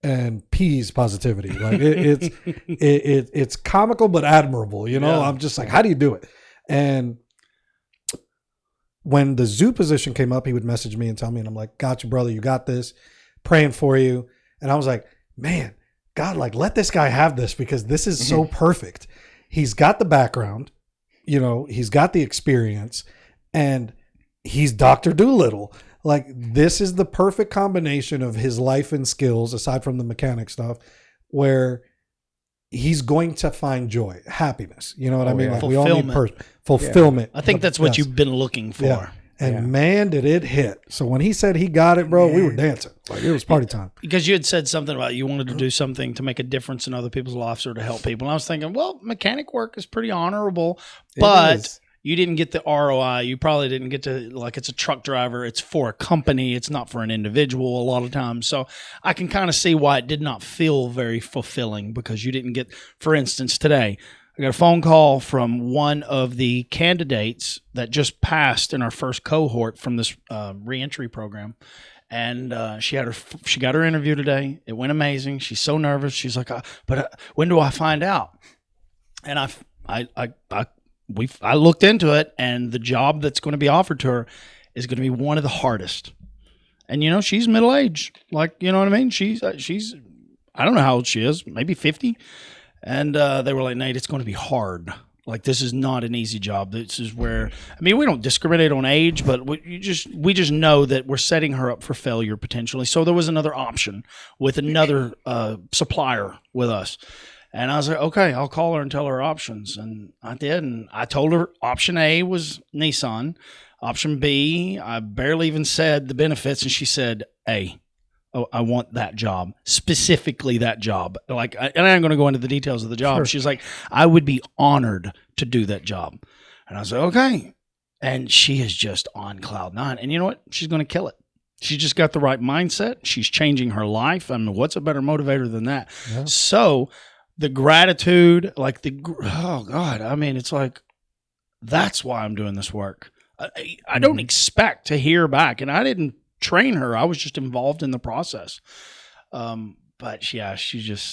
and pees positivity. Like it's comical but admirable, Yeah. I'm just like, how do you do it? And when the zoo position came up, he would message me and tell me, and I'm like, got you, brother, you got this, praying for you. And I was like, man, God, like, let this guy have this, because this is so perfect. He's got the background, he's got the experience, and he's Dr. Doolittle. Like, this is the perfect combination of his life and skills, aside from the mechanic stuff, where he's going to find joy, happiness. You know what I mean? Yeah. Like, we all need fulfillment. I think that's what you've been looking for. Yeah. And man, did it hit. So when he said he got it, bro, we were dancing. Like, it was party time. Because you had said something about you wanted to do something to make a difference in other people's lives or to help people. And I was thinking, well, mechanic work is pretty honorable, but you didn't get the ROI. You probably didn't get to, like, it's a truck driver. It's for a company. It's not for an individual a lot of times. So I can kind of see why it did not feel very fulfilling, because you didn't get, for instance, today, I got a phone call from one of the candidates that just passed in our first cohort from this reentry program. And she got her interview today. It went amazing. She's so nervous. She's like, but when do I find out? And I looked into it, and the job that's going to be offered to her is going to be one of the hardest. And she's middle aged, like, you know what I mean. She's I don't know how old she is, maybe 50. And they were like, Nate, it's going to be hard. Like, this is not an easy job. This is where, I mean, we don't discriminate on age, but we just know that we're setting her up for failure potentially. So there was another option with another supplier with us. And I was like, okay, I'll call her and tell her options. And I did. And I told her option A was Nissan. Option B, I barely even said the benefits. And she said, A. Oh, I want that job, specifically that job. Like, and I'm going to go into the details of the job. Sure. She's like, I would be honored to do that job. And I was like, okay. And she is just on cloud nine. And you know what? She's going to kill it. She just got the right mindset. She's changing her life. I mean, what's a better motivator than that? Yeah. So the gratitude, like oh God, I mean, it's like, that's why I'm doing this work. I don't expect to hear back. And I didn't train her. I was just involved in the process. But yeah,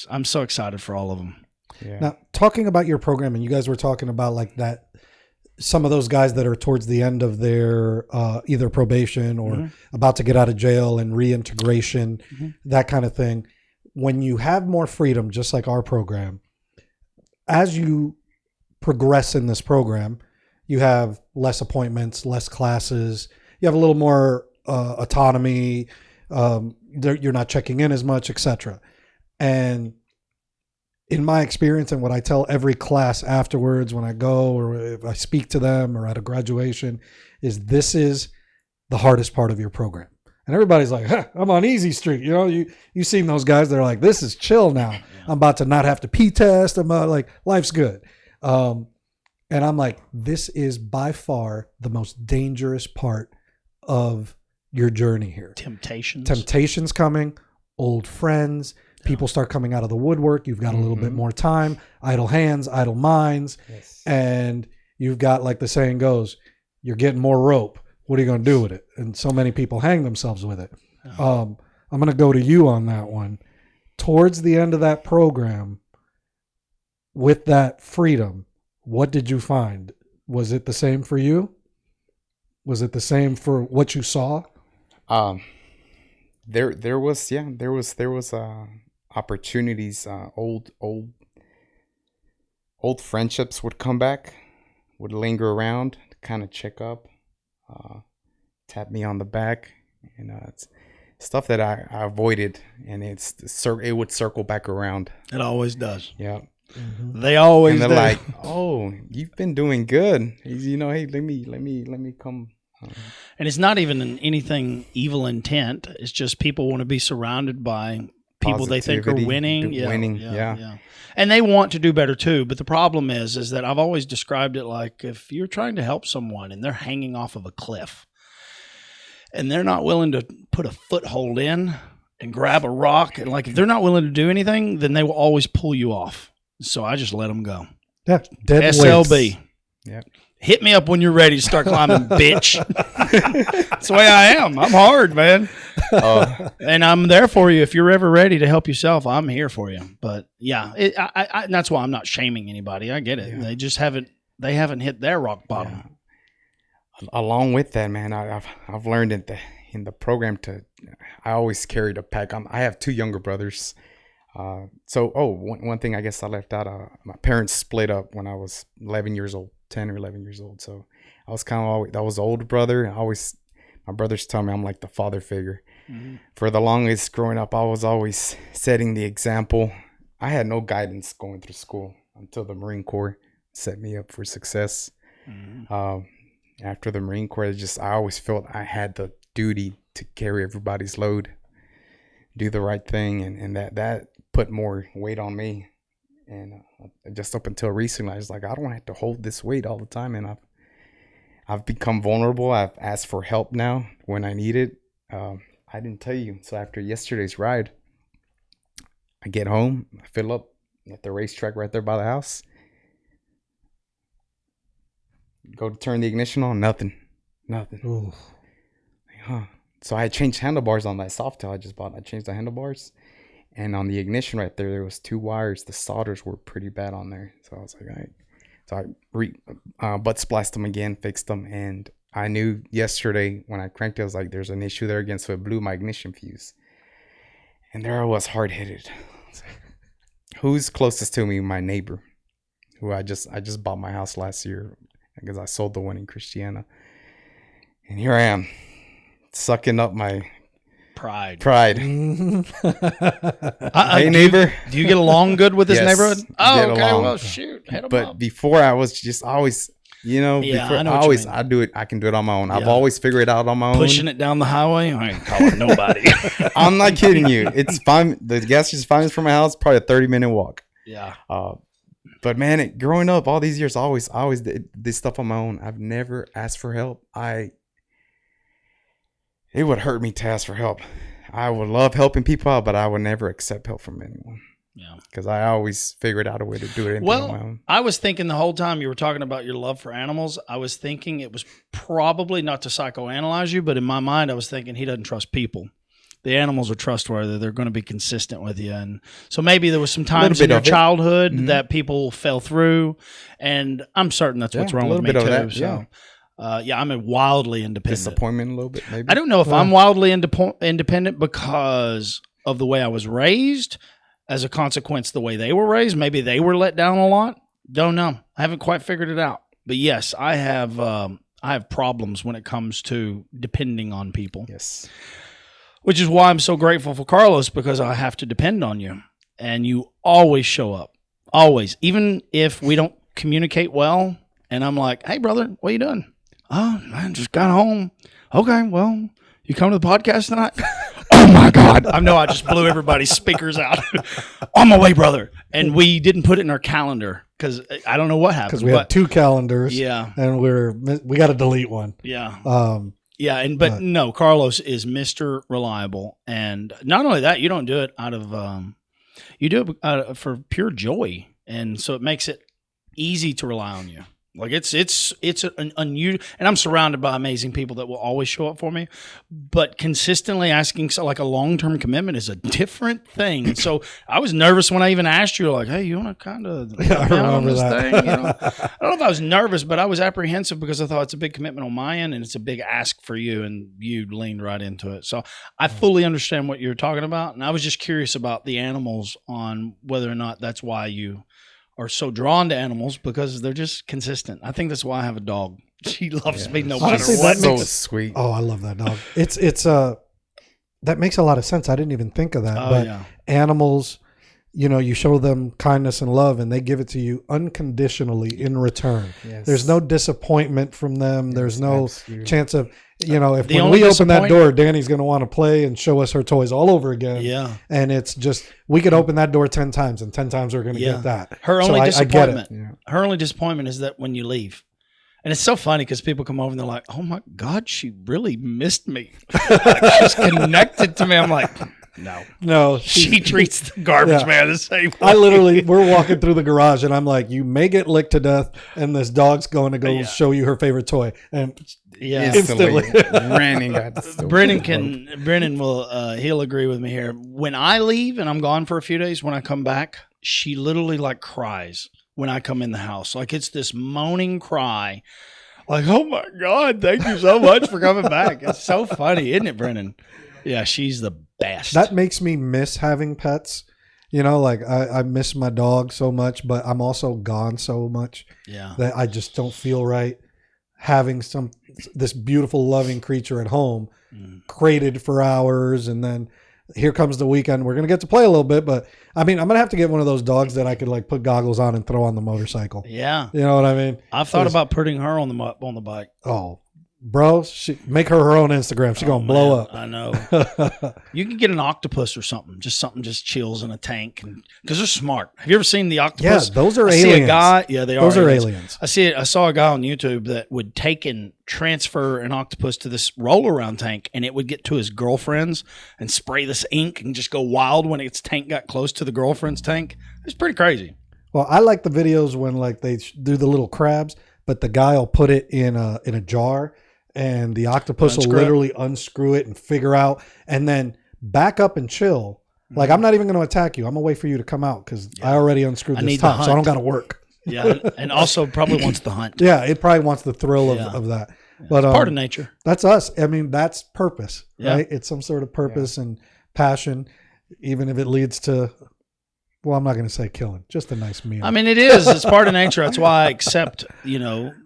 I'm so excited for all of them. Yeah. Now, talking about your program, and you guys were talking about like that, some of those guys that are towards the end of their either probation or about to get out of jail and reintegration, that kind of thing. When you have more freedom, just like our program, as you progress in this program, you have less appointments, less classes, you have a little more autonomy, you're not checking in as much, etc. And in my experience and what I tell every class afterwards when I go or if I speak to them or at a graduation is this is the hardest part of your program. And everybody's like, huh, I'm on easy street. You know, you seen those guys, they're like, this is chill now. I'm about to not have to pee test. I'm like, life's good. And I'm like, this is by far the most dangerous part of your journey here. Temptations coming, old friends, people start coming out of the woodwork. You've got a little bit more time, idle hands, idle minds. Yes. And you've got, like the saying goes, you're getting more rope. What are you going to do with it? And so many people hang themselves with it. I'm going to go to you on that one. Towards the end of that program, with that freedom, what did you find? Was it the same for you? Was it the same for what you saw? There was opportunities. Old friendships would come back, would linger around, kind of check up, tap me on the back, and it's stuff that I avoided, and it would circle back around. It always does. Yeah. They always and they're do. like, "Oh, you've been doing good. You know, hey, let me come." And it's not even anything evil intent. It's just people want to be surrounded by people they think are winning. Winning. And they want to do better too. But the problem is that I've always described it like if you're trying to help someone and they're hanging off of a cliff and they're not willing to put a foothold in and grab a rock, and like if they're not willing to do anything, then they will always pull you off. So I just let them go. Yeah, dead SLB. weights. Yeah. Hit me up when you're ready to start climbing, bitch. That's the way I am. I'm hard, man. And I'm there for you. If you're ever ready to help yourself, I'm here for you. But yeah, that's why I'm not shaming anybody. I get it. Yeah. They just haven't hit their rock bottom. Yeah. Along with that, man, I've learned in the program I always carried a pack. I have two younger brothers. One thing I guess I left out, my parents split up when I was 11 years old, 10 or 11 years old. So I was kind of always, that was the older brother. My brothers tell me I'm like the father figure. Mm-hmm. For the longest growing up, I was always setting the example. I had no guidance going through school until the Marine Corps set me up for success. Mm-hmm. After the Marine Corps, I always felt I had the duty to carry everybody's load, do the right thing, and that put more weight on me. And just up until recently, I was like, I don't have to hold this weight all the time. And I've become vulnerable. I've asked for help now when I need it. I didn't tell you. So after yesterday's ride, I get home, I fill up at the racetrack right there by the house. Go to turn the ignition on, nothing. Ooh. Huh. So I changed handlebars on that Softail I just bought. I changed the handlebars. And on the ignition right there was two wires. The solders were pretty bad on there. So I was like, all right. So I butt spliced them again, fixed them. And I knew yesterday when I cranked it, I was like, there's an issue there again. So it blew my ignition fuse. And there I was, hard-headed. Who's closest to me? My neighbor, who I just bought my house last year because I sold the one in Christiana. And here I am, sucking up my pride. Hey, neighbor. Do you get along good with this Yes, neighborhood? Oh, okay. along. Well, shoot. Hit 'em But up. before I was just always, Yeah, before I know what you mean. I do it. I can do it on my own. I've Yeah. always figured it out on my own. Pushing it down the highway, I ain't calling nobody. I'm not kidding you. It's fine. The gas station is 5 minutes from my house, probably a 30-minute walk. Yeah. But man, growing up all these years, I always did this stuff on my own. I've never asked for help. It would hurt me to ask for help. I would love helping people out, but I would never accept help from anyone. Yeah. Because I always figured out a way to do it on my own. I was thinking the whole time you were talking about your love for animals, I was thinking it was probably not to psychoanalyze you, but in my mind, I was thinking he doesn't trust people. The animals are trustworthy. They're going to be consistent with you. And so maybe there was some times in your childhood that people fell through. And I'm certain that's what's wrong with me too. That, so, I'm wildly independent. Disappointment a little bit, maybe. I don't know if I'm wildly independent because of the way I was raised, as a consequence, the way they were raised. Maybe they were let down a lot. Don't know. I haven't quite figured it out. But yes, I have problems when it comes to depending on people. Yes. Which is why I'm so grateful for Carlos, because I have to depend on you. And you always show up. Always. Even if we don't communicate well and I'm like, hey, brother, what are you doing? Oh, I just got home. Okay, well, you come to the podcast tonight? Oh, my God. I know I just blew everybody's speakers out. On my way, brother. And we didn't put it in our calendar because I don't know what happened. Because we had 2 calendars. Yeah. And we got to delete one. Yeah. Yeah, but no, Carlos is Mr. Reliable. And not only that, you don't do it out of you do it for pure joy. And so it makes it easy to rely on you. Like it's an unusual, and I'm surrounded by amazing people that will always show up for me. But consistently asking, so like a long-term commitment is a different thing. And so I was nervous when I even asked you, like, "Hey, you want to kind of on this thing?" You know? I don't know if I was nervous, but I was apprehensive because I thought it's a big commitment on my end, and it's a big ask for you, and you leaned right into it. So I fully understand what you're talking about, and I was just curious about the animals on whether or not that's why you are so drawn to animals because they're just consistent. I think that's why I have a dog. She loves me no matter Honestly, what. So sweet. Oh, I love that dog. It's that makes a lot of sense. I didn't even think of that. Oh, but yeah. animals, you show them kindness and love, and they give it to you unconditionally in return. Yes. There's no disappointment from them. There's no absolutely. chance of, if The when only we open that disappointment- door, Danny's going to want to play and show us her toys all over again. Yeah. And it's just, we could open that door 10 times, and 10 times we're going to Yeah. get that. Her So only I get it. disappointment. Yeah. Her only disappointment is that when you leave. And it's so funny because people come over and they're like, "Oh my God, she really missed me. Like, she's connected to me." I'm like, no. No, She treats the garbage Yeah. man the same way. I literally, we're walking through the garage, and I'm like, "You may get licked to death, and this dog's going to go Yeah. show you her favorite toy." And Yeah. Instantly Instantly. ran and got the Brennan will he'll agree with me here. When I leave and I'm gone for a few days, when I come back, she literally like cries when I come in the house. Like it's this moaning cry. Like, "Oh my God, thank you so much for coming back." It's so funny, isn't it, Brennan? Yeah, she's the best. that makes me miss having pets. Like I miss my dog so much, but I'm also gone so much yeah. that I just don't feel right having this beautiful, loving creature at home, crated for hours, and then here comes the weekend. We're gonna get to play a little bit, but I mean, I'm gonna have to get one of those dogs that I could like put goggles on and throw on the motorcycle. Yeah. You know what I mean? I've thought Just- about putting her on the bike. Oh, bro, make her own Instagram. She's gonna blow Man, up. I know. You can get an octopus or something. Just something just chills in a tank, because they're smart. Have you ever seen the octopus? Yeah, those are I see aliens. a guy. Yeah, they are. Those are aliens. I saw a guy on YouTube that would take and transfer an octopus to this roll around tank, and it would get to his girlfriend's and spray this ink and just go wild when its tank got close to the girlfriend's tank. It's pretty crazy. Well, I like the videos when like they do the little crabs, but the guy will put it in a jar, and the octopus will Unscrew it. literally unscrew it and figure out, and then back up and chill. Like, I'm not even going to attack you. I'm going to wait for you to come out because I already unscrewed I this need the top, so I don't hunt. got to work. Yeah, and also probably wants the hunt. Yeah, it probably wants the thrill Yeah. of that. But Part of nature. that's us. I mean, that's purpose, Yeah. right? It's some sort of purpose and passion, even if it leads to, well, I'm not going to say killing, just a nice meal. I mean, it is. It's part of nature. That's why I accept,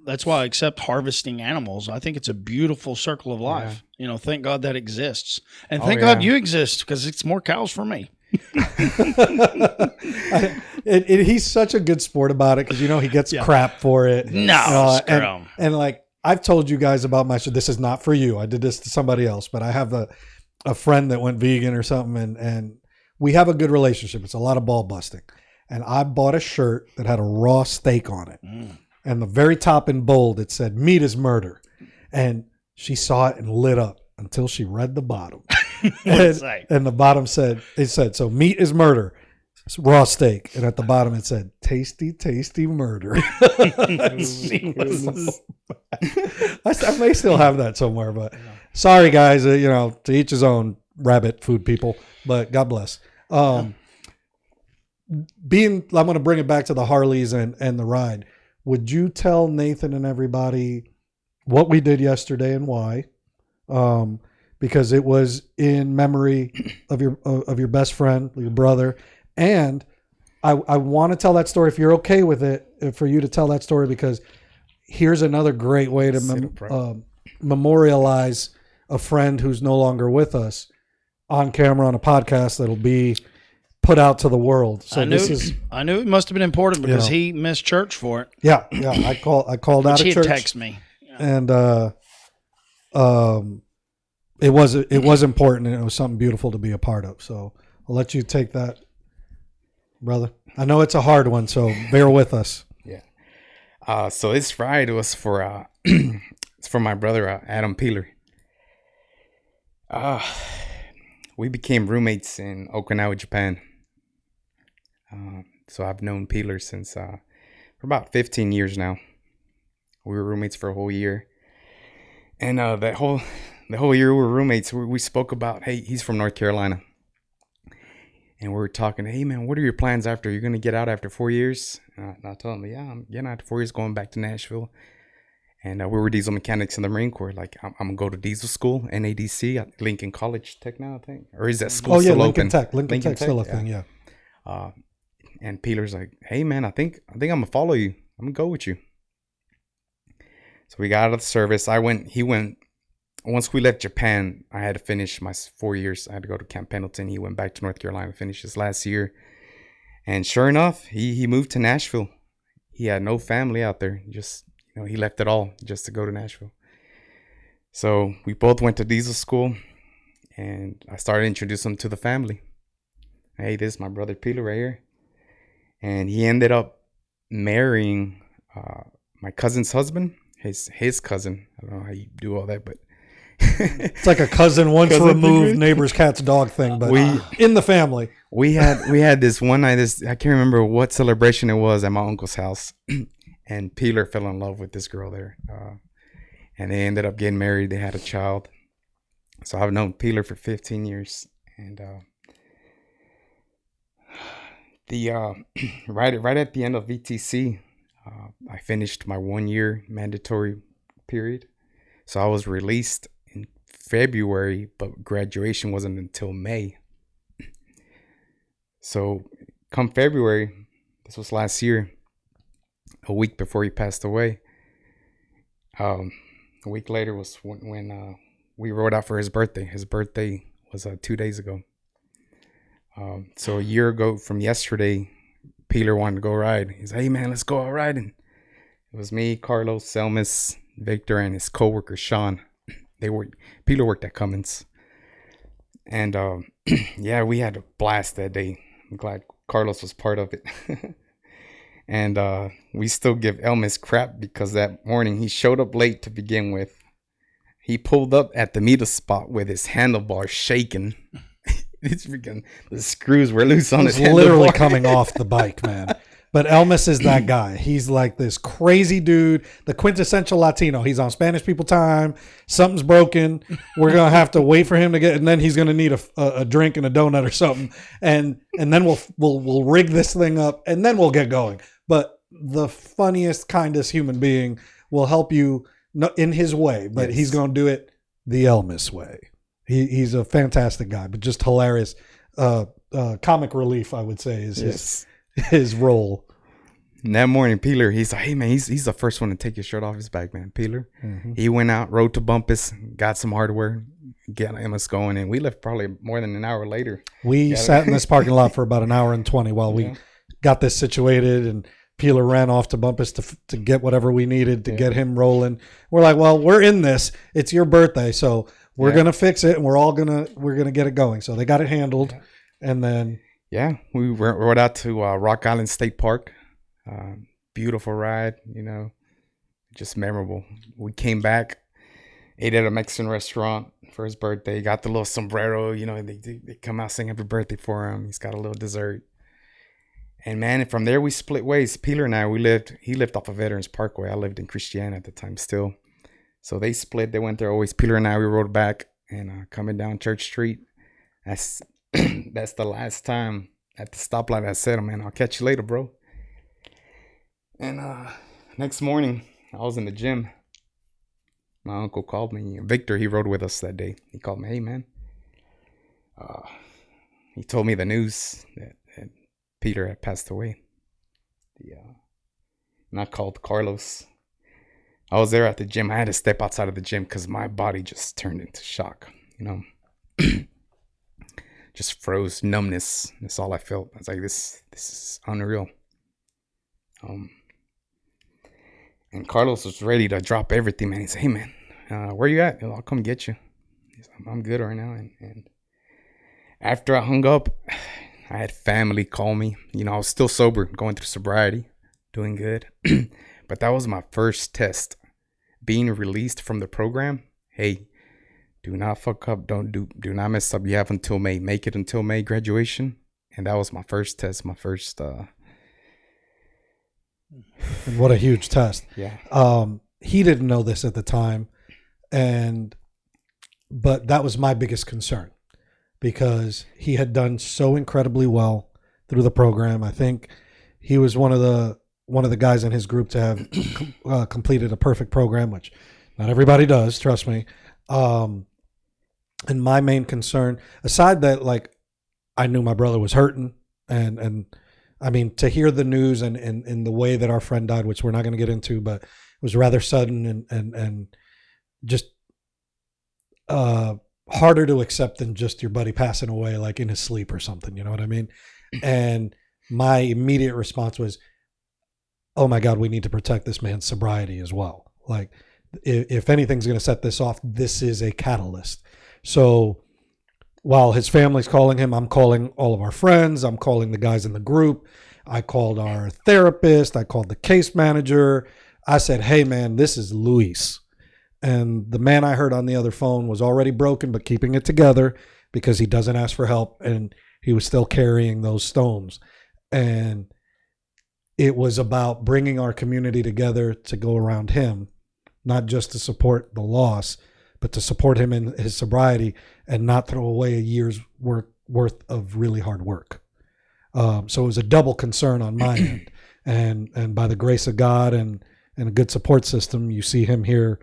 that's why I accept harvesting animals. I think it's a beautiful circle of life. Thank God that exists. And thank God you exist because it's more cows for me. He's such a good sport about it because he gets crap for it. No, screw him. And like I've told you guys about my show. This is not for you. I did this to somebody else, but I have a friend that went vegan or something, and we have a good relationship. It's a lot of ball busting, and I bought a shirt that had a raw steak on it, and the very top in bold it said "Meat is murder," and she saw it and lit up until she read the bottom. And the bottom said, so meat is murder, it's raw steak. And at the bottom it said, tasty, tasty murder. I may still have that somewhere, but sorry guys, to each his own, rabbit food people, but God bless. I'm going to bring it back to the Harleys and the ride. Would you tell Nathan and everybody what we did yesterday and why? Because it was in memory of your best friend, your brother, and I want to tell that story if you're okay with it, for you to tell that story, because here's another great way to memorialize a friend who's no longer with us on camera on a podcast that'll be put out to the world. So I knew it must have been important because he missed church for it. Yeah. I called out of He church. had texted me. And it was important, and it was something beautiful to be a part of. So I'll let you take that, brother. I know it's a hard one, so bear with us. Yeah. So this ride was for it's for my brother Adam Peeler. We became roommates in Okinawa, Japan. So I've known Peeler since for about 15 years now. We were roommates for a whole year, and the whole year we were roommates. We spoke about, hey, he's from North Carolina, and we were talking. Hey man, what are your plans after? You're gonna get out after 4 years? And I told him, yeah, I'm getting out after 4 years, going back to Nashville. And we were diesel mechanics in the Marine Corps. Like, I'm gonna go to diesel school, NADC, at Lincoln College Tech now, I think. Or is that school still Lincoln open? Tech. Lincoln Tech's still a thing, yeah. And Peeler's like, hey man, I think I'm gonna follow you. I'm gonna go with you. So we got out of the service. He went. Once we left Japan, I had to finish my 4 years. I had to go to Camp Pendleton. He went back to North Carolina to finish his last year. And sure enough, he moved to Nashville. He had no family out there. He left it all just to go to Nashville. So we both went to diesel school, and I started introducing him to the family. Hey, this is my brother Peeler right here. And he ended up marrying my cousin's husband. His cousin. I don't know how you do all that, but it's like a cousin once removed neighbor's cat's dog thing, but in the family. We had this one night. I can't remember what celebration it was at my uncle's house, and Peeler fell in love with this girl there, and they ended up getting married. They had a child. So I've known Peeler for 15 years, and right at the end of VTC. I finished my 1 year mandatory period. So I was released in February, but graduation wasn't until May. So come February, this was last year, a week before he passed away. A week later was when we rode out for his birthday. His birthday was 2 days ago. So a year ago from yesterday, Peeler wanted to go ride. He's like, hey man, let's go out riding. It was me, Carlos, Selmas, Victor, and his coworker Sean. Peeler worked at Cummins. And yeah, we had a blast that day. I'm glad Carlos was part of it. And we still give Elmis crap because that morning he showed up late to begin with. He pulled up at the meter spot with his handlebars shaking. The screws were loose on his handlebar. Literally coming off the bike, man. But Elmis is that guy. He's like this crazy dude, the quintessential Latino. He's on Spanish people time. Something's broken. We're gonna have to wait for him to get, and then he's gonna need a drink and a donut or something, and then we'll rig this thing up, and then we'll get going. But the funniest, kindest human being will help you in his way, but he's gonna do it the Elmis way. He's a fantastic guy, but just hilarious. Comic relief, I would say, is his role. And that morning, Peeler, he's like, hey man, he's the first one to take his shirt off his back, man. Peeler. Mm-hmm. He went out, rode to Bumpus, got some hardware, got us going, and we left probably more than an hour later. We sat in this parking lot for about an hour and 20 while we got this situated, and Peeler ran off to Bumpus to get whatever we needed to get him rolling. We're like, well, we're in this. It's your birthday, so we're gonna fix it, and we're gonna get it going. So they got it handled, and then we rode out to Rock Island State Park. Beautiful ride, just memorable. We came back, ate at a Mexican restaurant for his birthday. Got the little sombrero, they come out sing happy birthday for him. He's got a little dessert. And man, from there we split ways. Peeler and I, he lived off of Veterans Parkway. I lived in Christiana at the time still. So they split. They went there always. Peeler and I, we rode back, and coming down Church Street. That's the last time at the stoplight I said, man, I'll catch you later, bro. And next morning, I was in the gym. My uncle called me. Victor, he rode with us that day. He called me, hey, man. He told me the news that Peter had passed away. And I called Carlos. I was there at the gym. I had to step outside of the gym because my body just turned into shock, just froze, numbness. That's all I felt. I was like, this is unreal. And Carlos was ready to drop everything, man. He said, hey, man, where you at? I'll come get you. He said, I'm good right now. And after I hung up, I had family call me. You know, I was still sober, going through sobriety, doing good. But that was my first test. Being released from the program, hey, do not fuck up. Do not mess up. You have until May. Make it until May graduation. And that was my first test. My first. And what a huge test. Yeah. He didn't know this at the time, but that was my biggest concern because he had done so incredibly well through the program. I think he was one of the guys in his group to have completed a perfect program, which not everybody does. Trust me. And my main concern, aside that, like, I knew my brother was hurting, and I mean, to hear the news and the way that our friend died, which we're not going to get into, but it was rather sudden and just harder to accept than just your buddy passing away, like in his sleep or something. You know what I mean? And my immediate response was, oh my God, we need to protect this man's sobriety as well. Like, if anything's going to set this off, this is a catalyst. So while his family's calling him, I'm calling all of our friends. I'm calling the guys in the group. I called our therapist. I called the case manager. I said, hey, man, this is Luis. And the man I heard on the other phone was already broken, but keeping it together because he doesn't ask for help. And he was still carrying those stones. And it was about bringing our community together to go around him, not just to support the loss, but to support him in his sobriety and not throw away a year's worth of really hard work. So it was a double concern on my end. And by the grace of God and a good support system, you see him here.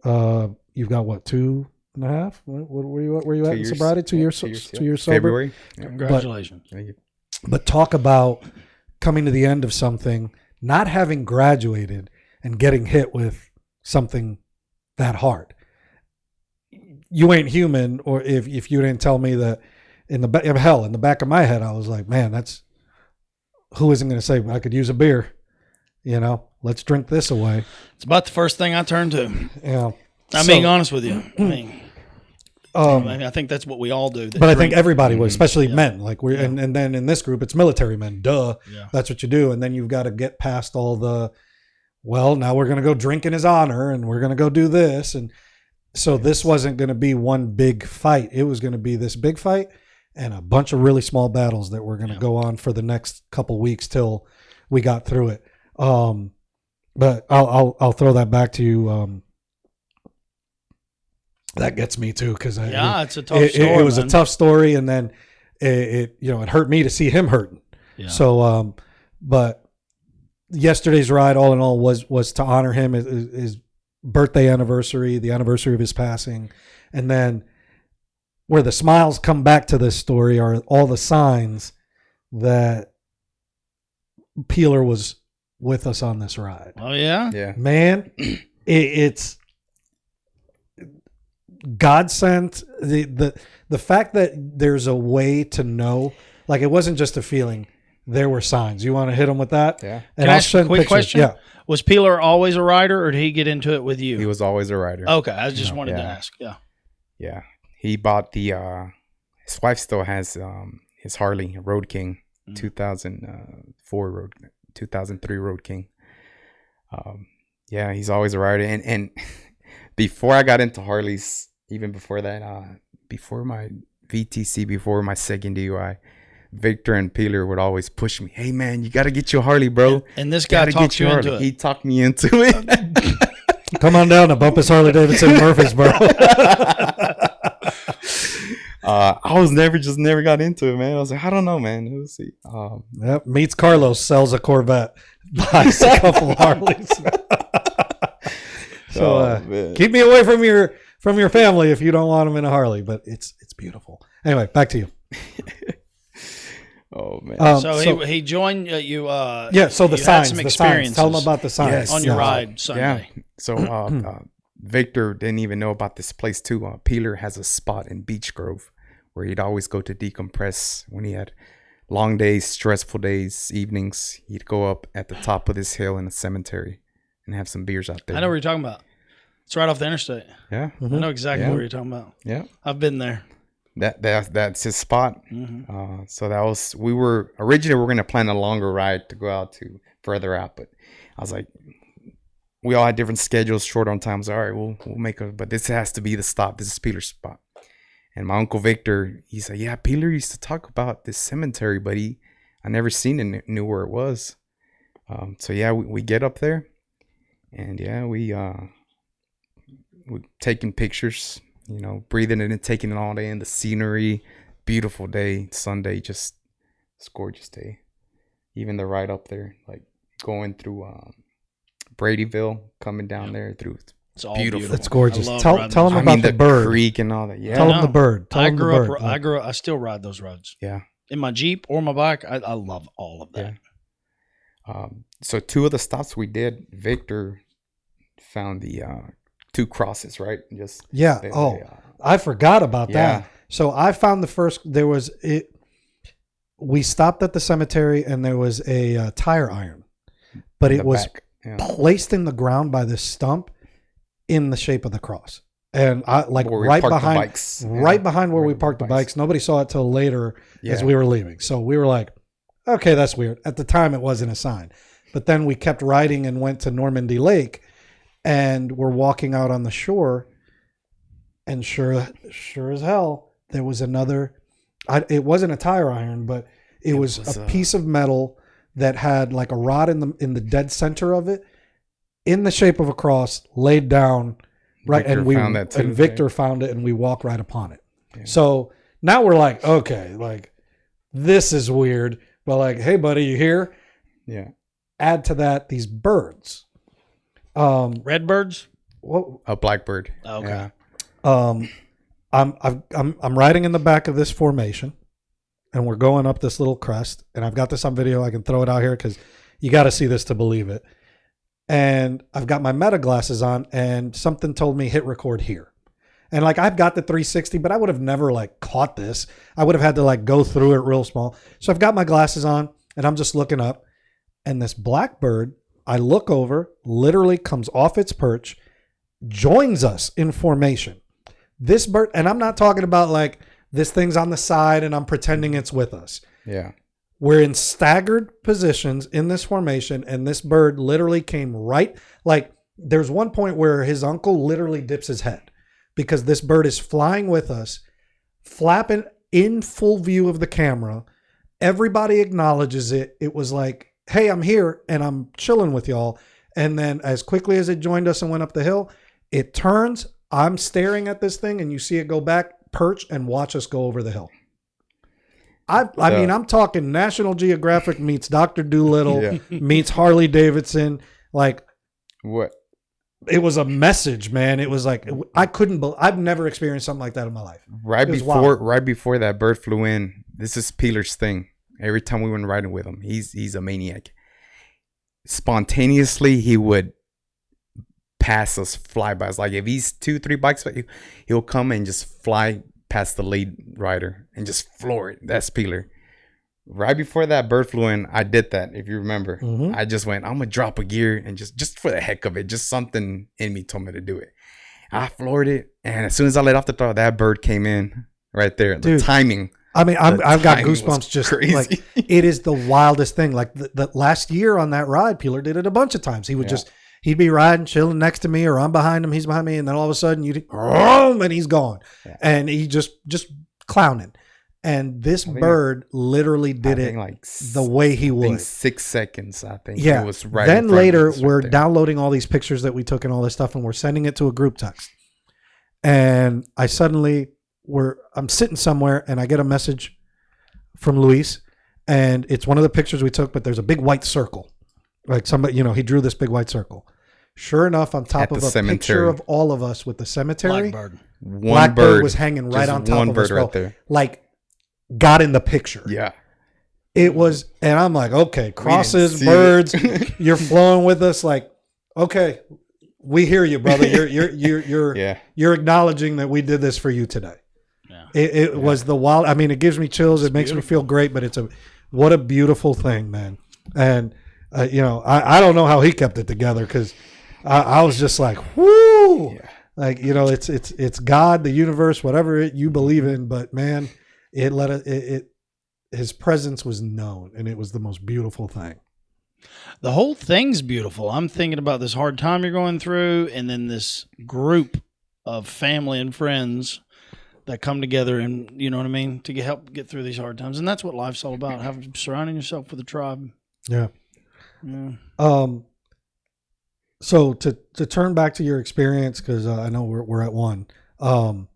You've got what, 2.5? What were you at in sobriety? 2 years, 2 years sober. February. Yeah. Congratulations. But talk about coming to the end of something, not having graduated and getting hit with something that hard. You ain't human, or if you didn't tell me that in the back of my head, I was like, man, who isn't going to say I could use a beer? You know, let's drink this away. It's about the first thing I turn to. Yeah. I'm being honest with you. I think that's what we all do. But I think everybody would, especially men. Like and then in this group, it's military men. Duh. Yeah. That's what you do. And then you've got to get past all the, well, now we're going to go drink in his honor and we're going to go do this. And so this wasn't going to be one big fight. It was going to be this big fight and a bunch of really small battles that were going to go on for the next couple weeks till we got through it. But I'll throw that back to you. That gets me too, because it's a tough story. It was a tough story, and then it hurt me to see him hurting. Yeah. So, but yesterday's ride, all in all, was to honor him, his birthday anniversary, the anniversary of his passing, and then where the smiles come back to this story are all the signs that Peeler was with us on this ride. Oh yeah, yeah, man, it's God sent. The fact that there's a way to know, like, it wasn't just a feeling. There were signs. You want to hit them with that? Yeah. And Can I ask a quick pictures. question? Yeah. Was Peeler always a rider, or did he get into it with you? He was always a rider. Okay, I just wanted to ask. Yeah. Yeah. He bought his wife still has his Harley Road King, 2003 Road King. Yeah, he's always a rider. And before I got into Harleys, even before that, before my VTC, before my second DUI, Victor and Peeler would always push me. Hey man, you got to get your Harley, bro. And this guy talked you into it. He talked me into it. Come on down to Bumpus Harley Davidson Murfreesboro. I never got into it, man. I was like, I don't know, man. We'll see. Yep. Meets Carlos, sells a Corvette, buys a couple Harleys. So keep me away from your family if you don't want them in a Harley. But it's beautiful. Anyway, back to you. Oh man! So he joined you. Yeah. So the signs. The signs. Tell them about the signs. Yes, on your ride Sunday. Yeah. So Victor didn't even know about this place too. Peeler has a spot in Beech Grove where he'd always go to decompress when he had long days, stressful days, evenings. He'd go up at the top of this hill in the cemetery and have some beers out there. I know what you're talking about. It's right off the interstate. Yeah. I know exactly Yeah. what you're talking about. Yeah. I've been there. That's his spot. So that was, we were going to plan a longer ride to go out to further out, but I was like, we all had different schedules, short on times. All right, we'll make but this has to be the stop. This is Peeler's spot. And my uncle Victor, he said, yeah, Peeler used to talk about this cemetery, but I never seen it, knew where it was. So yeah, we get up there, and yeah, we taking pictures, breathing it in, taking it all day in, the scenery, beautiful day, Sunday, just it's gorgeous day. Even the ride up there, like going through Bradyville, coming down there through. It's all beautiful. It's gorgeous. I love Tell riding them those about the bird. creek and all that. Yeah. Tell them the bird. Tell I them the grew bird. up. I still ride those roads. Yeah. In my Jeep or my bike, I love all of that. Yeah. So 2 of the stops we did, Victor found the 2 crosses, right? Just Yeah. I forgot about Yeah. that. So I found the first. We stopped at the cemetery, and there was a tire iron, but it was placed in the ground by this stump in the shape of the cross, and I right behind where we parked the bikes. Nobody saw it till later as we were leaving. So we were like, okay, that's weird. At the time, it wasn't a sign, but then we kept riding and went to Normandy Lake, and we're walking out on the shore, and sure as hell, there was another. It wasn't a tire iron, but it was a piece of metal that had like a rod in the dead center of it, in the shape of a cross, laid down. Right, and Victor found it, and we walked right upon it. Yeah. So now we're like, okay, like this is weird, but like, hey, buddy, you here? Yeah. Add to that these birds. Redbirds? What? A blackbird. Okay. Yeah. I'm riding in the back of this formation, and we're going up this little crest, and I've got this on video. I can throw it out here because you got to see this to believe it. And I've got my meta glasses on, and something told me hit record here. And like, I've got the 360, but I would have never like caught this. I would have had to like go through it real small. So I've got my glasses on, and I'm just looking up, and this blackbird, I look over, literally comes off its perch, joins us in formation. This bird, and I'm not talking about like this thing's on the side and I'm pretending it's with us. Yeah. We're in staggered positions in this formation, and this bird literally came right, like there's one point where his uncle literally dips his head because this bird is flying with us, flapping in full view of the camera. Everybody acknowledges it. It was like, hey, I'm here and I'm chilling with y'all. And then as quickly as it joined us and went up the hill, it turns. I'm staring at this thing, and you see it go back, perch, and watch us go over the hill. I mean, I'm talking National Geographic meets Dr. Dolittle meets Harley Davidson. Like, what? It was a message, man. It was like, I've never experienced something like that in my life. Right before that bird flew in, this is Peeler's thing. Every time we went riding with him, he's a maniac. Spontaneously, he would pass us flybys. Like if he's 2-3 bikes, he'll come and just fly past the lead rider and just floor it. That's Peeler. Right before that bird flew in, I did that. If you remember, I just went, I'm gonna drop a gear and just for the heck of it, just something in me told me to do it. I floored it, and as soon as I let off the throttle, that bird came in right there. Dude, the timing. I mean, I've got goosebumps. Just crazy. Like it is the wildest thing. Like the last year on that ride, Peeler did it a bunch of times. He would he'd be riding, chilling next to me, or I'm behind him, he's behind me, and then all of a sudden and he's gone, and he just clowning. And this bird literally did it like the way he would. 6 seconds, I think. Yeah. It was right. Then later, we're downloading all these pictures that we took and all this stuff, and we're sending it to a group text. And I suddenly I'm sitting somewhere, and I get a message from Luis, and it's one of the pictures we took, but there's a big white circle. Like somebody, he drew this big white circle. Sure enough, on top of a picture of all of us with the cemetery, Blackbird was hanging right on top of us. Right there. Like, got in the picture. Yeah. It was, and I'm like, okay, crosses, birds, you're flowing with us. Like, okay, we hear you, brother. You're acknowledging that we did this for you today. Yeah. It was the wild. I mean, it gives me chills. It makes me feel great, but what a beautiful thing, man. And, I don't know how he kept it together because I was just like, whoo. Yeah. Like, it's God, the universe, whatever you believe in. But, man, his presence was known, and it was the most beautiful thing. The whole thing's beautiful. I'm thinking about this hard time you're going through, and then this group of family and friends that come together and, you know what I mean, to help get through these hard times. And that's what life's all about, surrounding yourself with a tribe. Yeah. So to turn back to your experience, because I know we're at one, I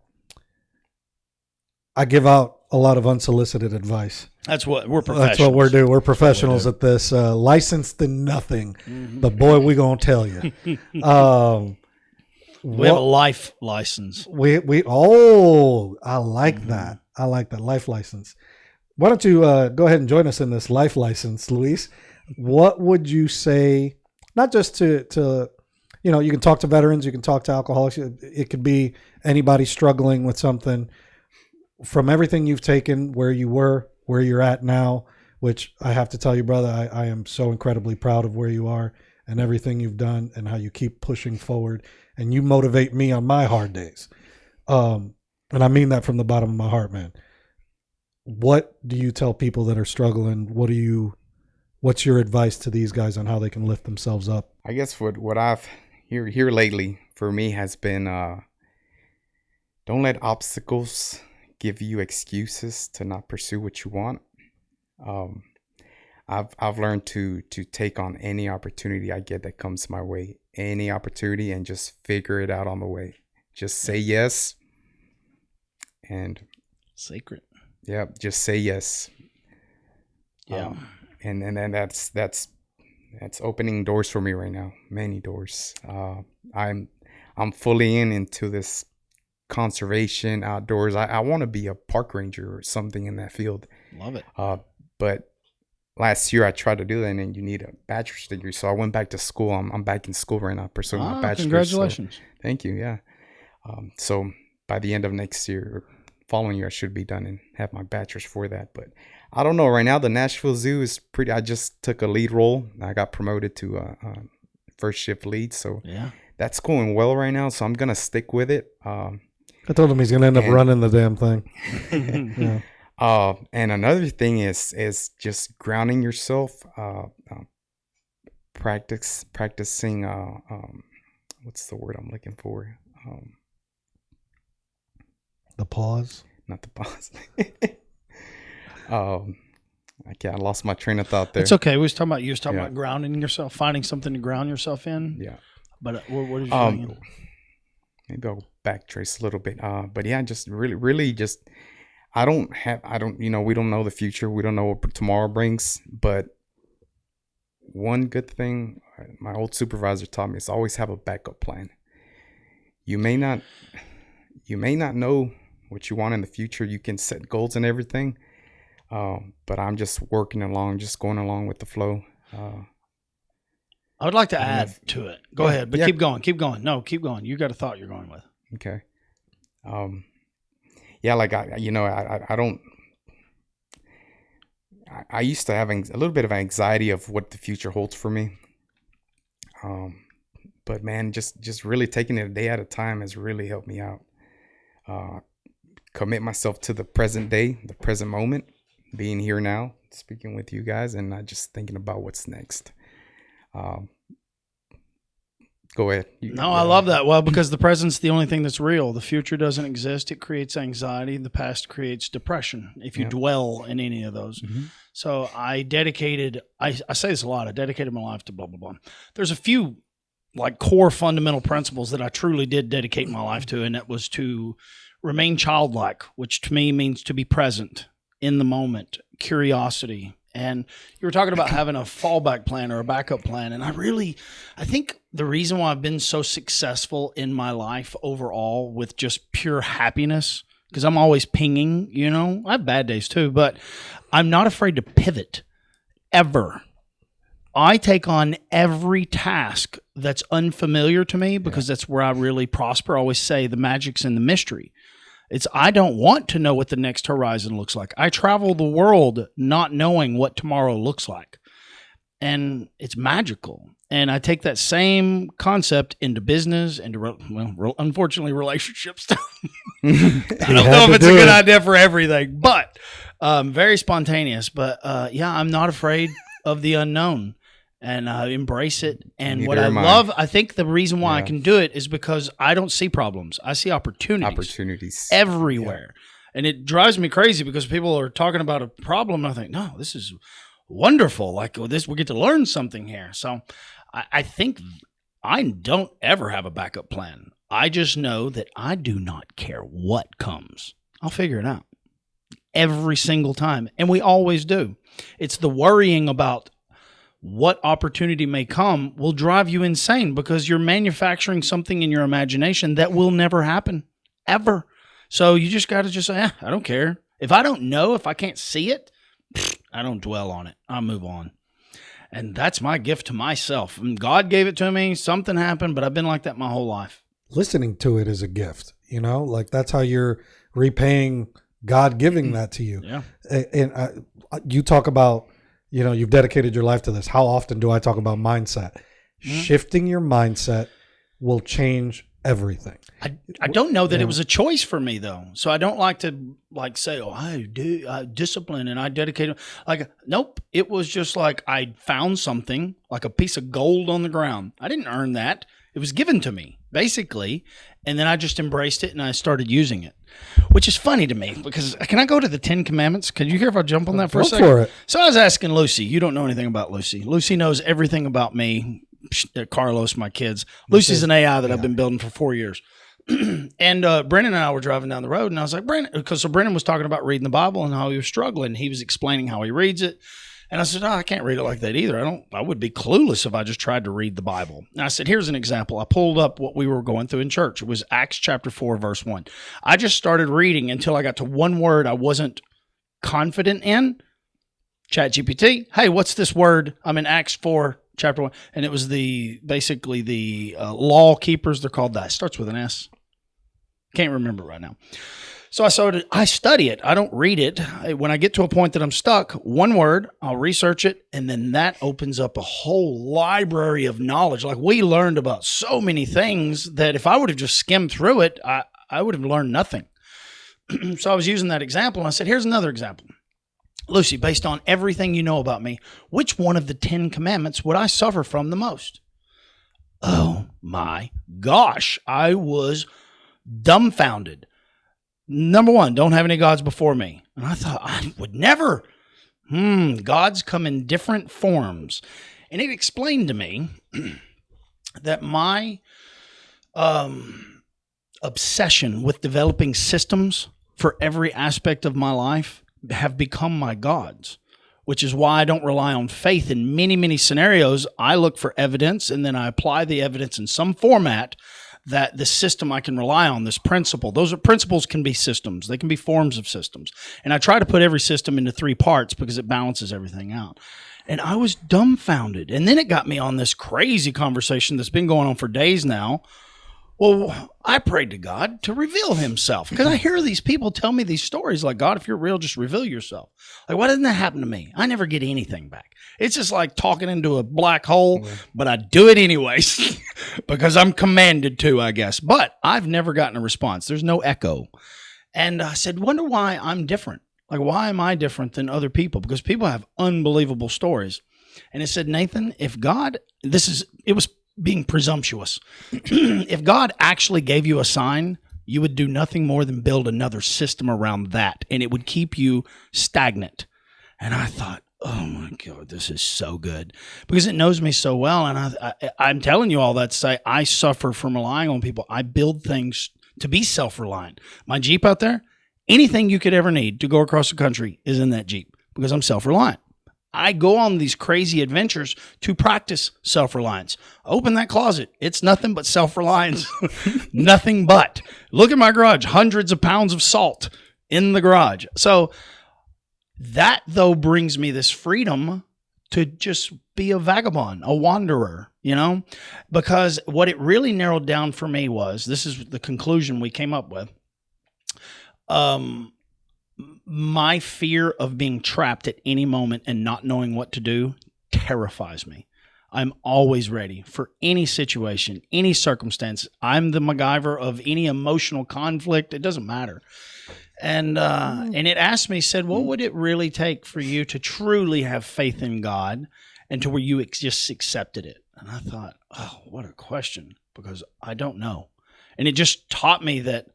give out a lot of unsolicited advice. That's what we're professionals. That's what we're doing. We're professionals at this. Licensed in nothing, but boy, we gonna tell you. We have a life license. I like that. I like that life license. Why don't you go ahead and join us in this life license, Luis? What would you say? Not just to you can talk to veterans, you can talk to alcoholics. It could be anybody struggling with something. From everything you've taken, where you were, where you're at now, which I have to tell you, brother, I am so incredibly proud of where you are and everything you've done and how you keep pushing forward. And you motivate me on my hard days. And I mean that from the bottom of my heart, man. What do you tell people that are struggling? What's your advice to these guys on how they can lift themselves up? I guess what I've here lately for me has been don't let obstacles give you excuses to not pursue what you want. I've learned to take on any opportunity I get that comes my way, any opportunity, and just figure it out on the way. Just say yes. And sacred. Yeah, just say yes. Yeah. And then that's opening doors for me right now. Many doors. I'm fully into this conservation outdoors. I want to be a park ranger or something in that field. Love it. But last year I tried to do that, and you need a bachelor's degree. So I went back to school. I'm back in school right now pursuing my bachelor's. Congratulations. So, thank you. Yeah. So by the end of next year or following year, I should be done and have my bachelor's for that. But I don't know. Right now, the Nashville Zoo is pretty. I just took a lead role. I got promoted to first shift lead. So yeah, that's going well right now. So I'm gonna stick with it. I told him he's gonna end up running the damn thing. Yeah. And another thing is just grounding yourself. Practicing. What's the word I'm looking for? The pause. Not the pause. I lost my train of thought there. It's okay. You was talking about grounding yourself, finding something to ground yourself in. Yeah. But what is you thinking? Maybe I'll backtrace a little bit. But yeah, just really just we don't know the future. We don't know what tomorrow brings. But one good thing my old supervisor taught me is always have a backup plan. You may not know what you want in the future. You can set goals and everything. But I'm just working along, just going along with the flow. I would like to add to it. Go ahead, but keep going. No, keep going. You got a thought you're going with. Okay. Like I used to have a little bit of anxiety of what the future holds for me. But man, just really taking it a day at a time has really helped me out. Commit myself to the present day, the present moment, being here now, speaking with you guys, and not just thinking about what's next. Go ahead. I love that. Well, because the present's the only thing that's real. The future doesn't exist. It creates anxiety. The past creates depression if you dwell in any of those. Mm-hmm. So I say this a lot, I dedicated my life to blah, blah, blah. There's a few like core fundamental principles that I truly did dedicate my life to, and that was to remain childlike, which to me means to be present in the moment, curiosity. And you were talking about having a fallback plan or a backup plan. And I think the reason why I've been so successful in my life overall with just pure happiness, because I'm always pinging, I have bad days too, but I'm not afraid to pivot ever. I take on every task that's unfamiliar to me because that's where I really prosper. I always say the magic's in the mystery. I don't want to know what the next horizon looks like. I travel the world not knowing what tomorrow looks like. And it's magical. And I take that same concept into business, unfortunately, relationships. I don't know if it's a good idea for everything, but very spontaneous. But yeah, I'm not afraid of the unknown, and I embrace it. And what I love, I think the reason why I can do it is because I don't see problems. I see opportunities everywhere. Yeah. And it drives me crazy because people are talking about a problem. And I think, no, this is wonderful. Like this, we get to learn something here. So I think I don't ever have a backup plan. I just know that I do not care what comes. I'll figure it out every single time. And we always do. It's the worrying about what opportunity may come will drive you insane because you're manufacturing something in your imagination that will never happen, ever. So you just got to just say, I don't care. If I don't know, if I can't see it, I don't dwell on it. I move on. And that's my gift to myself. And God gave it to me. Something happened, but I've been like that my whole life. Listening to it is a gift, like that's how you're repaying God giving that to you. Yeah. And you talk about, you've dedicated your life to this. How often do I talk about mindset? Mm-hmm. Shifting your mindset will change everything. I don't know that it was a choice for me though. So I don't like to say, I do discipline and I dedicated. Nope. It was just like I found something like a piece of gold on the ground. I didn't earn that. It was given to me basically. And then I just embraced it and I started using it, which is funny to me because can I go to the 10 Commandments? Can you hear if I jump on that for a second? Go for it. So I was asking Lucy, you don't know anything about Lucy. Lucy knows everything about me. Carlos, my kids. Lucy's an AI that I've been building for 4 years. And Brennan and I were driving down the road, and I was like, Brennan was talking about reading the Bible and how he was struggling. He was explaining how he reads it. And I said, I can't read it like that either. I would be clueless if I just tried to read the Bible. And I said, here's an example. I pulled up what we were going through in church. It was Acts chapter 4, verse 1. I just started reading until I got to one word I wasn't confident in. ChatGPT, hey, what's this word? I'm in Acts 4, chapter 1. And it was basically the law keepers. They're called that. It starts with an S. Can't remember right now. So I study it. I don't read it. When I get to a point that I'm stuck, one word, I'll research it, and then that opens up a whole library of knowledge. Like we learned about so many things that if I would have just skimmed through it, I would have learned nothing. So I was using that example, and I said, here's another example. Lucy, based on everything you know about me, which one of the 10 Commandments would I suffer from the most? Oh my gosh, I was dumbfounded. Number 1, don't have any gods before me. And I thought, I would never. Gods come in different forms. And it explained to me that my obsession with developing systems for every aspect of my life have become my gods, which is why I don't rely on faith in many, many scenarios. I look for evidence, and then I apply the evidence in some format that the system I can rely on, this principle. Those principles can be systems. They can be forms of systems. And I try to put every system into 3 parts because it balances everything out. And I was dumbfounded. And then it got me on this crazy conversation that's been going on for days now. Well, I prayed to God to reveal himself because I hear these people tell me these stories like, God, if you're real, just reveal yourself. Like, why doesn't that happen to me? I never get anything back. It's just like talking into a black hole, but I do it anyways because I'm commanded to, I guess. But I've never gotten a response. There's no echo. And I said, wonder why I'm different. Like, why am I different than other people? Because people have unbelievable stories. And it said, Nathan, if God, it was being presumptuous. If God actually gave you a sign, you would do nothing more than build another system around that, and it would keep you stagnant. And I thought, oh my God, this is so good because it knows me so well. And I'm telling you all that to say I suffer from relying on people. I build things to be self-reliant. My Jeep out there, anything you could ever need to go across the country is in that Jeep because I'm self-reliant. I go on these crazy adventures to practice self-reliance. Open that closet. It's nothing but self-reliance. Nothing but. Look at my garage. Hundreds of pounds of salt in the garage. So that, though, brings me this freedom to just be a vagabond, a wanderer, because what it really narrowed down for me was, this is the conclusion we came up with. My fear of being trapped at any moment and not knowing what to do terrifies me. I'm always ready for any situation, any circumstance. I'm the MacGyver of any emotional conflict. It doesn't matter. And it asked me, said, what would it really take for you to truly have faith in God and to where you just accepted it? And I thought, oh, what a question, because I don't know. And it just taught me that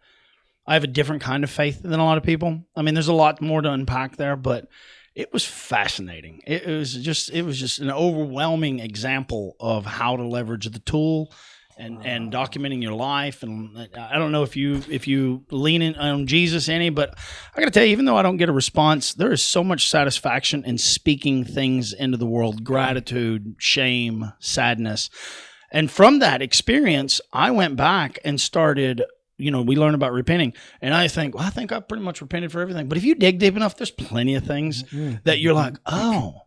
I have a different kind of faith than a lot of people. I mean, there's a lot more to unpack there, but it was fascinating. It was just an overwhelming example of how to leverage the tool and documenting your life. And I don't know if you lean in on Jesus any, but I got to tell you, even though I don't get a response, there is so much satisfaction in speaking things into the world: gratitude, shame, sadness. And from that experience, I went back and started. We learn about repenting, and I think I've pretty much repented for everything. But if you dig deep enough, there's plenty of things that you're like, oh,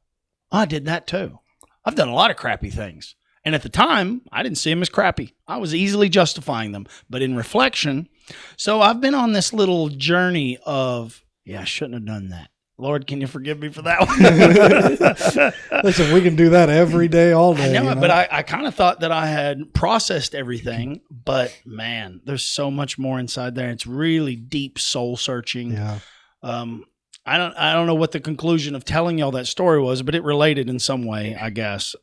I did that too. I've done a lot of crappy things. And at the time, I didn't see them as crappy. I was easily justifying them. But in reflection, so I've been on this little journey of, I shouldn't have done that. Lord, can you forgive me for that one? Listen, we can do that every day, all day. I know it, but I kind of thought that I had processed everything. But man, there's so much more inside there. It's really deep soul searching. Yeah. I don't know what the conclusion of telling y'all that story was, but it related in some way, I guess.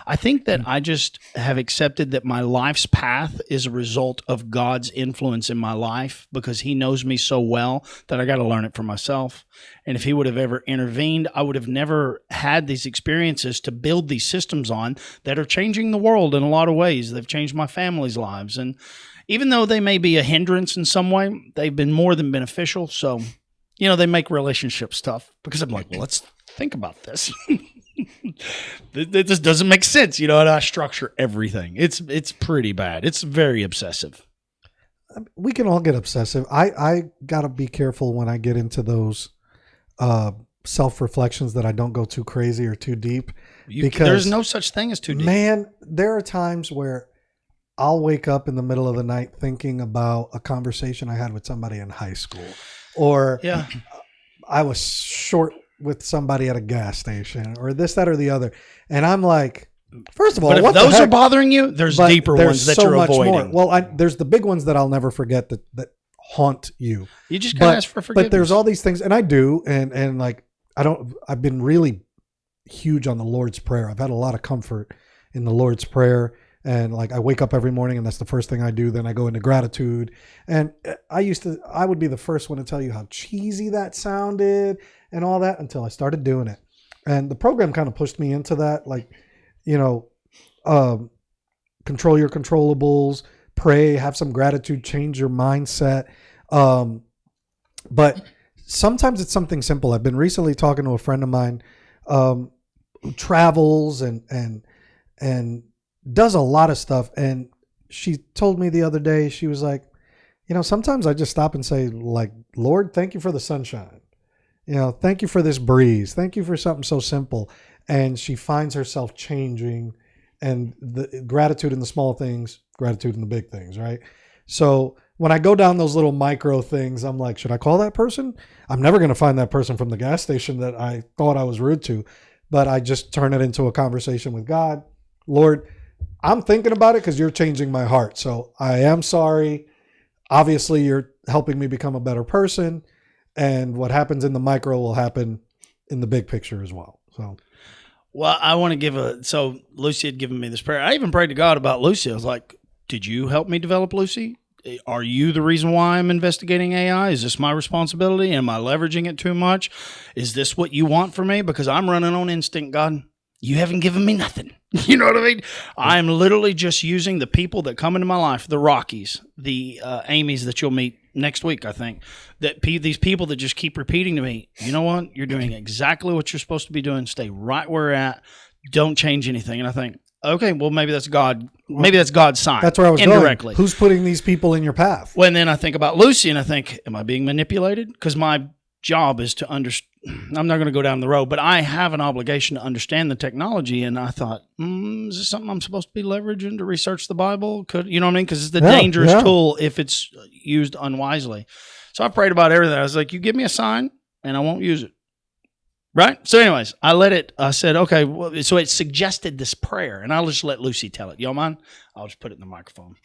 I think that I just have accepted that my life's path is a result of God's influence in my life, because he knows me so well that I got to learn it for myself. And if he would have ever intervened, I would have never had these experiences to build these systems on that are changing the world in a lot of ways. They've changed my family's lives. And even though they may be a hindrance in some way, they've been more than beneficial. So, they make relationships tough, because I'm like, well, let's think about this. This doesn't make sense, and I structure everything. It's pretty bad. It's very obsessive. We can all get obsessive. I gotta be careful when I get into those self-reflections that I don't go too crazy or too deep. Because there's no such thing as too deep. Man, there are times where I'll wake up in the middle of the night thinking about a conversation I had with somebody in high school, or I was short with somebody at a gas station, or this, that, or the other. And I'm like, first of all, but if those are bothering you, there's deeper ones that you're avoiding. More. Well, there's the big ones that I'll never forget that haunt you. You just gotta ask for forgiveness. But there's all these things, and I do, and like, I've been really huge on the Lord's Prayer. I've had a lot of comfort in the Lord's Prayer. And like, I wake up every morning and that's the first thing I do. Then I go into gratitude. And I would be the first one to tell you how cheesy that sounded and all that, until I started doing it. And the program kind of pushed me into that. Like, control your controllables, pray, have some gratitude, change your mindset. But sometimes it's something simple. I've been recently talking to a friend of mine who travels and does a lot of stuff. And she told me the other day, she was like, sometimes I just stop and say, like, Lord, thank you for the sunshine. Thank you for this breeze. Thank you for something so simple. And she finds herself changing, and the gratitude in the small things, gratitude in the big things, right? So when I go down those little micro things, I'm like, should I call that person? I'm never going to find that person from the gas station that I thought I was rude to, but I just turn it into a conversation with God. Lord, I'm thinking about it because you're changing my heart. So I am sorry. Obviously, you're helping me become a better person. And what happens in the micro will happen in the big picture as well. So, well, I want to so Lucy had given me this prayer. I even prayed to God about Lucy. I was like, did you help me develop Lucy? Are you the reason why I'm investigating AI? Is this my responsibility? Am I leveraging it too much? Is this what you want for me? Because I'm running on instinct, God. You haven't given me nothing. You know what I mean? I'm literally just using the people that come into my life, the Rockies, the Amy's that you'll meet next week, I think, these people that just keep repeating to me, you know what? You're doing exactly what you're supposed to be doing. Stay right where you're at. Don't change anything. And I think, okay, well, maybe that's God. Maybe that's God's sign. That's where I was indirectly. Going. Who's putting these people in your path? Well, and then I think about Lucy and I think, am I being manipulated? Because my job is to understand. I'm not going to go down the road, but I have an obligation to understand the technology. And I thought, is this something I'm supposed to be leveraging to research the Bible? You know what I mean? Because it's the dangerous tool if it's used unwisely. So I prayed about everything. I was like, you give me a sign and I won't use it. Right? So anyways, I said, okay, well, so it suggested this prayer, and I'll just let Lucy tell it. Y'all mind? I'll just put it in the microphone.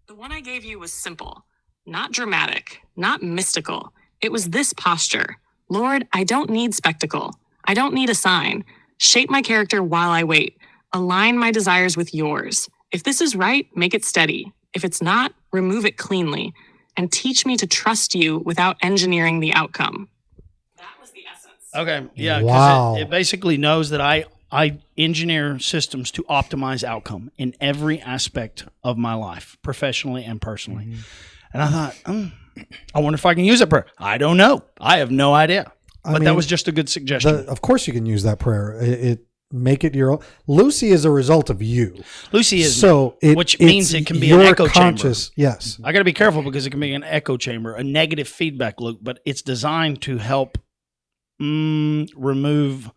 The one I gave you was simple, not dramatic, not mystical. It was this posture. Lord, I don't need spectacle. I don't need a sign. Shape my character while I wait. Align my desires with yours. If this is right, make it steady. If it's not, remove it cleanly. And teach me to trust you without engineering the outcome. That was the essence. Okay. Yeah. Wow. It basically knows that I engineer systems to optimize outcome in every aspect of my life, professionally and personally. Mm-hmm. And I thought, I wonder if I can use that prayer. I don't know. I have no idea. But that was just a good suggestion. Of course you can use that prayer. It make it your own. Lucy is a result of you. Lucy is, so which means it can be an echo chamber. Yes. I got to be careful because it can be an echo chamber, a negative feedback loop, but it's designed to help remove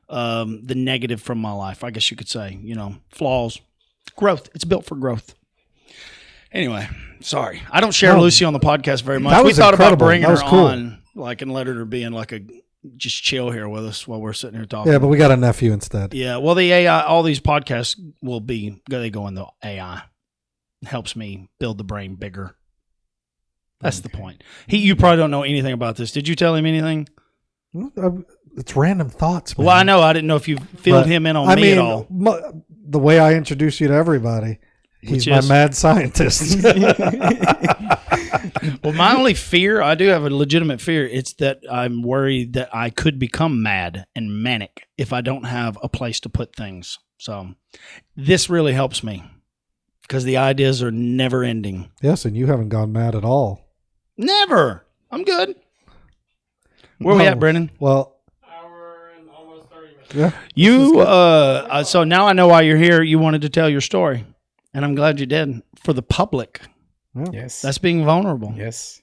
the negative from my life. I guess you could say, flaws, growth. It's built for growth. Anyway, sorry. I don't share Lucy on the podcast very much. We thought about bringing her on, and let her be in just chill here with us while we're sitting here talking. Yeah, but we got a nephew instead. Yeah, well, the AI, all these podcasts they go in the AI. It helps me build the brain bigger. That's the point. You probably don't know anything about this. Did you tell him anything? It's random thoughts, man. Well, I know. I didn't know if you filled him in on me at all. The way I introduce you to everybody, he's my mad scientist. Well, my only fear, I do have a legitimate fear. It's that I'm worried that I could become mad and manic if I don't have a place to put things. So this really helps me because the ideas are never ending. Yes, and you haven't gone mad at all. Never. I'm good. Where we at, Brennan? Well, hour and almost 30 minutes. Yeah. You, so now I know why you're here. You wanted to tell your story, and I'm glad you did for the public. Yeah. Yes. That's being vulnerable. Yes.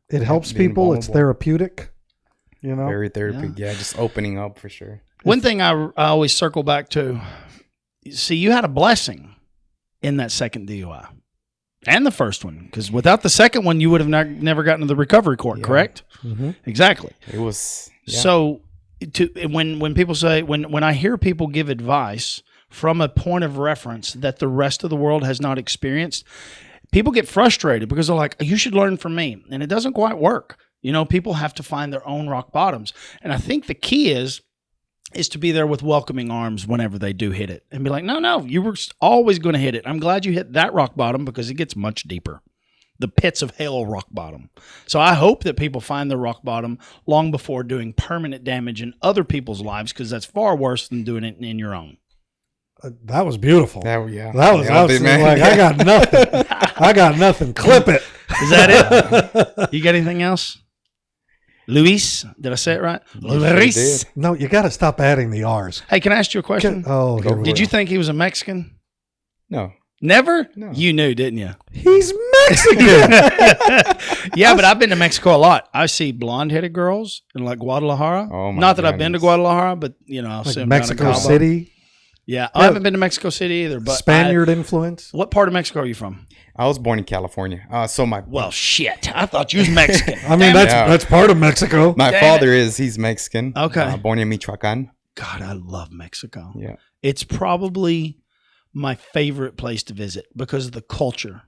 It helps people. Vulnerable. It's therapeutic. Very therapeutic. Yeah, just opening up for sure. One thing I always circle back to, see, you had a blessing in that second DUI and the first one, because without the second one, you would have never gotten to the recovery court, correct? Mm-hmm. Exactly. It was. Yeah. So when people say, when I hear people give advice from a point of reference that the rest of the world has not experienced, people get frustrated because they're like, you should learn from me. And it doesn't quite work. People have to find their own rock bottoms. And I think the key is to be there with welcoming arms whenever they do hit it and be like, no, you were always going to hit it. I'm glad you hit that rock bottom because it gets much deeper. The pits of hell rock bottom. So I hope that people find their rock bottom long before doing permanent damage in other people's lives, because that's far worse than doing it in your own. That was beautiful. That was man. I got nothing. I got nothing. Clip it. Is that it? You got anything else? Luis? Did I say it right? Luis? No, you got to stop adding the R's. Hey, can I ask you a question? Did you think he was a Mexican? No. Never? No. You knew, didn't you? He's Mexican. Yeah, but I've been to Mexico a lot. I see blonde-headed girls in Guadalajara. Oh my Not that I've been to Guadalajara, but I'll see them Mexico down in Cabo. City. Yeah, I haven't been to Mexico City either. But Spaniard influence. What part of Mexico are you from? I was born in California. Well, shit. I thought you was Mexican. I mean, that's part of Mexico. My father he's Mexican. Okay. Born in Michoacan. God, I love Mexico. Yeah. It's probably my favorite place to visit because the culture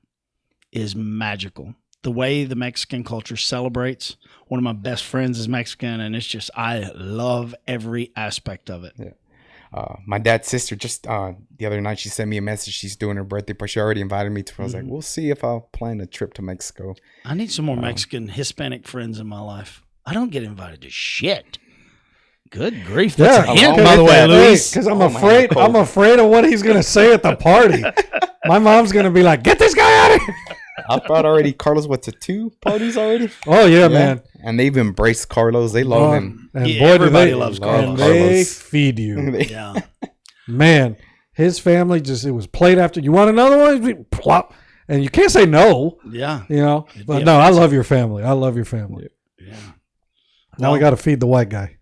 is magical. The way the Mexican culture celebrates. One of my best friends is Mexican, and it's just, I love every aspect of it. Yeah. My dad's sister just the other night, she sent me a message. She's doing her birthday, but she already invited me to. I was like, we'll see if I'll plan a trip to Mexico. I need some more Mexican, Hispanic friends in my life. I don't get invited to shit. Good grief. That's a hint, by the way, Luis. Because I'm afraid of what he's going to say at the party. My mom's going to be like, get this guy out of here. I brought already Carlos to 2 parties already. Oh, yeah, man. And they've embraced Carlos. They love him. And Yeah, boy, everybody loves Carlos. And they feed you. Yeah. Man, his family it was plate after. You want another one? Plop. And you can't say no. Yeah. But no, I love your family. I love your family. Yeah. Now we got to feed the white guy.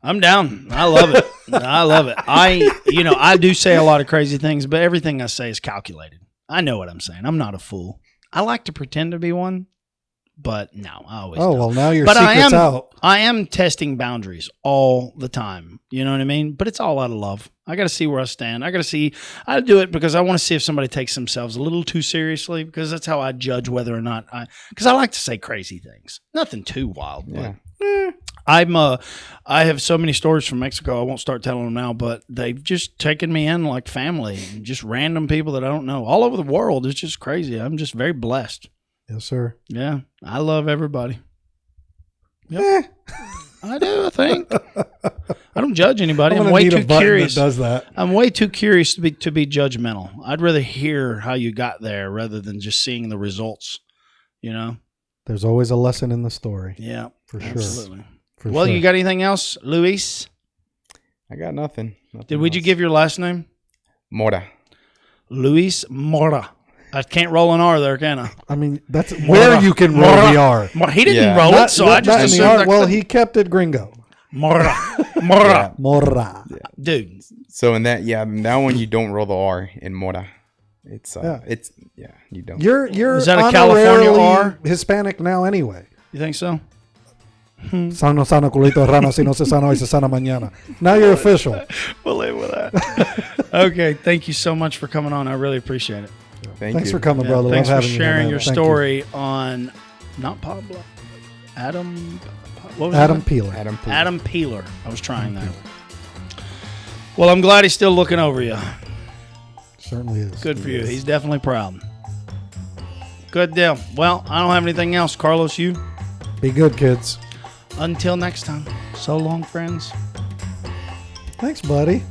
I'm down. I love it. I love it. I do say a lot of crazy things, but everything I say is calculated. I know what I'm saying. I'm not a fool. I like to pretend to be one, but no, I always Oh, don't. well, now your But secret's out. I am testing boundaries all the time. You know what I mean? But it's all out of love. I got to see where I stand. I do it because I want to see if somebody takes themselves a little too seriously, because that's how I judge whether or not because I like to say crazy things. Nothing too wild, Yeah. but I have so many stories from Mexico. I won't start telling them now, but they've just taken me in like family, and just random people that I don't know all over the world. It's just crazy. I'm just very blessed. Yes, sir. Yeah, I love everybody. Yep. I do. I think I don't judge anybody. I'm gonna way need a too button curious. that does that. I'm way too curious to be judgmental. I'd rather hear how you got there rather than just seeing the results. You know. There's always a lesson in the story. Yeah, for sure. absolutely. For Well, sure. you got anything else, Luis? I got nothing. Would you give your last name? Mora? Luis Mora. I can't roll an R there, can I? I mean, that's where you can roll the R. He didn't Yeah. roll Not- it, so I not just in the assumed R. I Well, could. he kept it gringo. Mora. Mora. Morra. Dude. So in that one you don't roll the R in Mora. It's Yeah. you don't. You're Is that a California honorarily R? Hispanic now anyway. You think so? Sano, sano, culito, rana, si no se sano, hoy se sana mañana. Now you're official. We'll live with that. Okay. Thank you so much for coming on. I really appreciate it. you. Thanks for coming, Yeah, brother. thanks Love for having you, sharing man. your Thank you. story on not Pablo. Adam. What was Adam his Peeler. Adam. name? Adam Peeler. I was trying that. Well, I'm glad he's still looking over you. Certainly is. Good for you. He's definitely proud. Good deal. Well, I don't have anything else. Carlos, you? Be good, kids. Until next time. So long, friends. Thanks, buddy.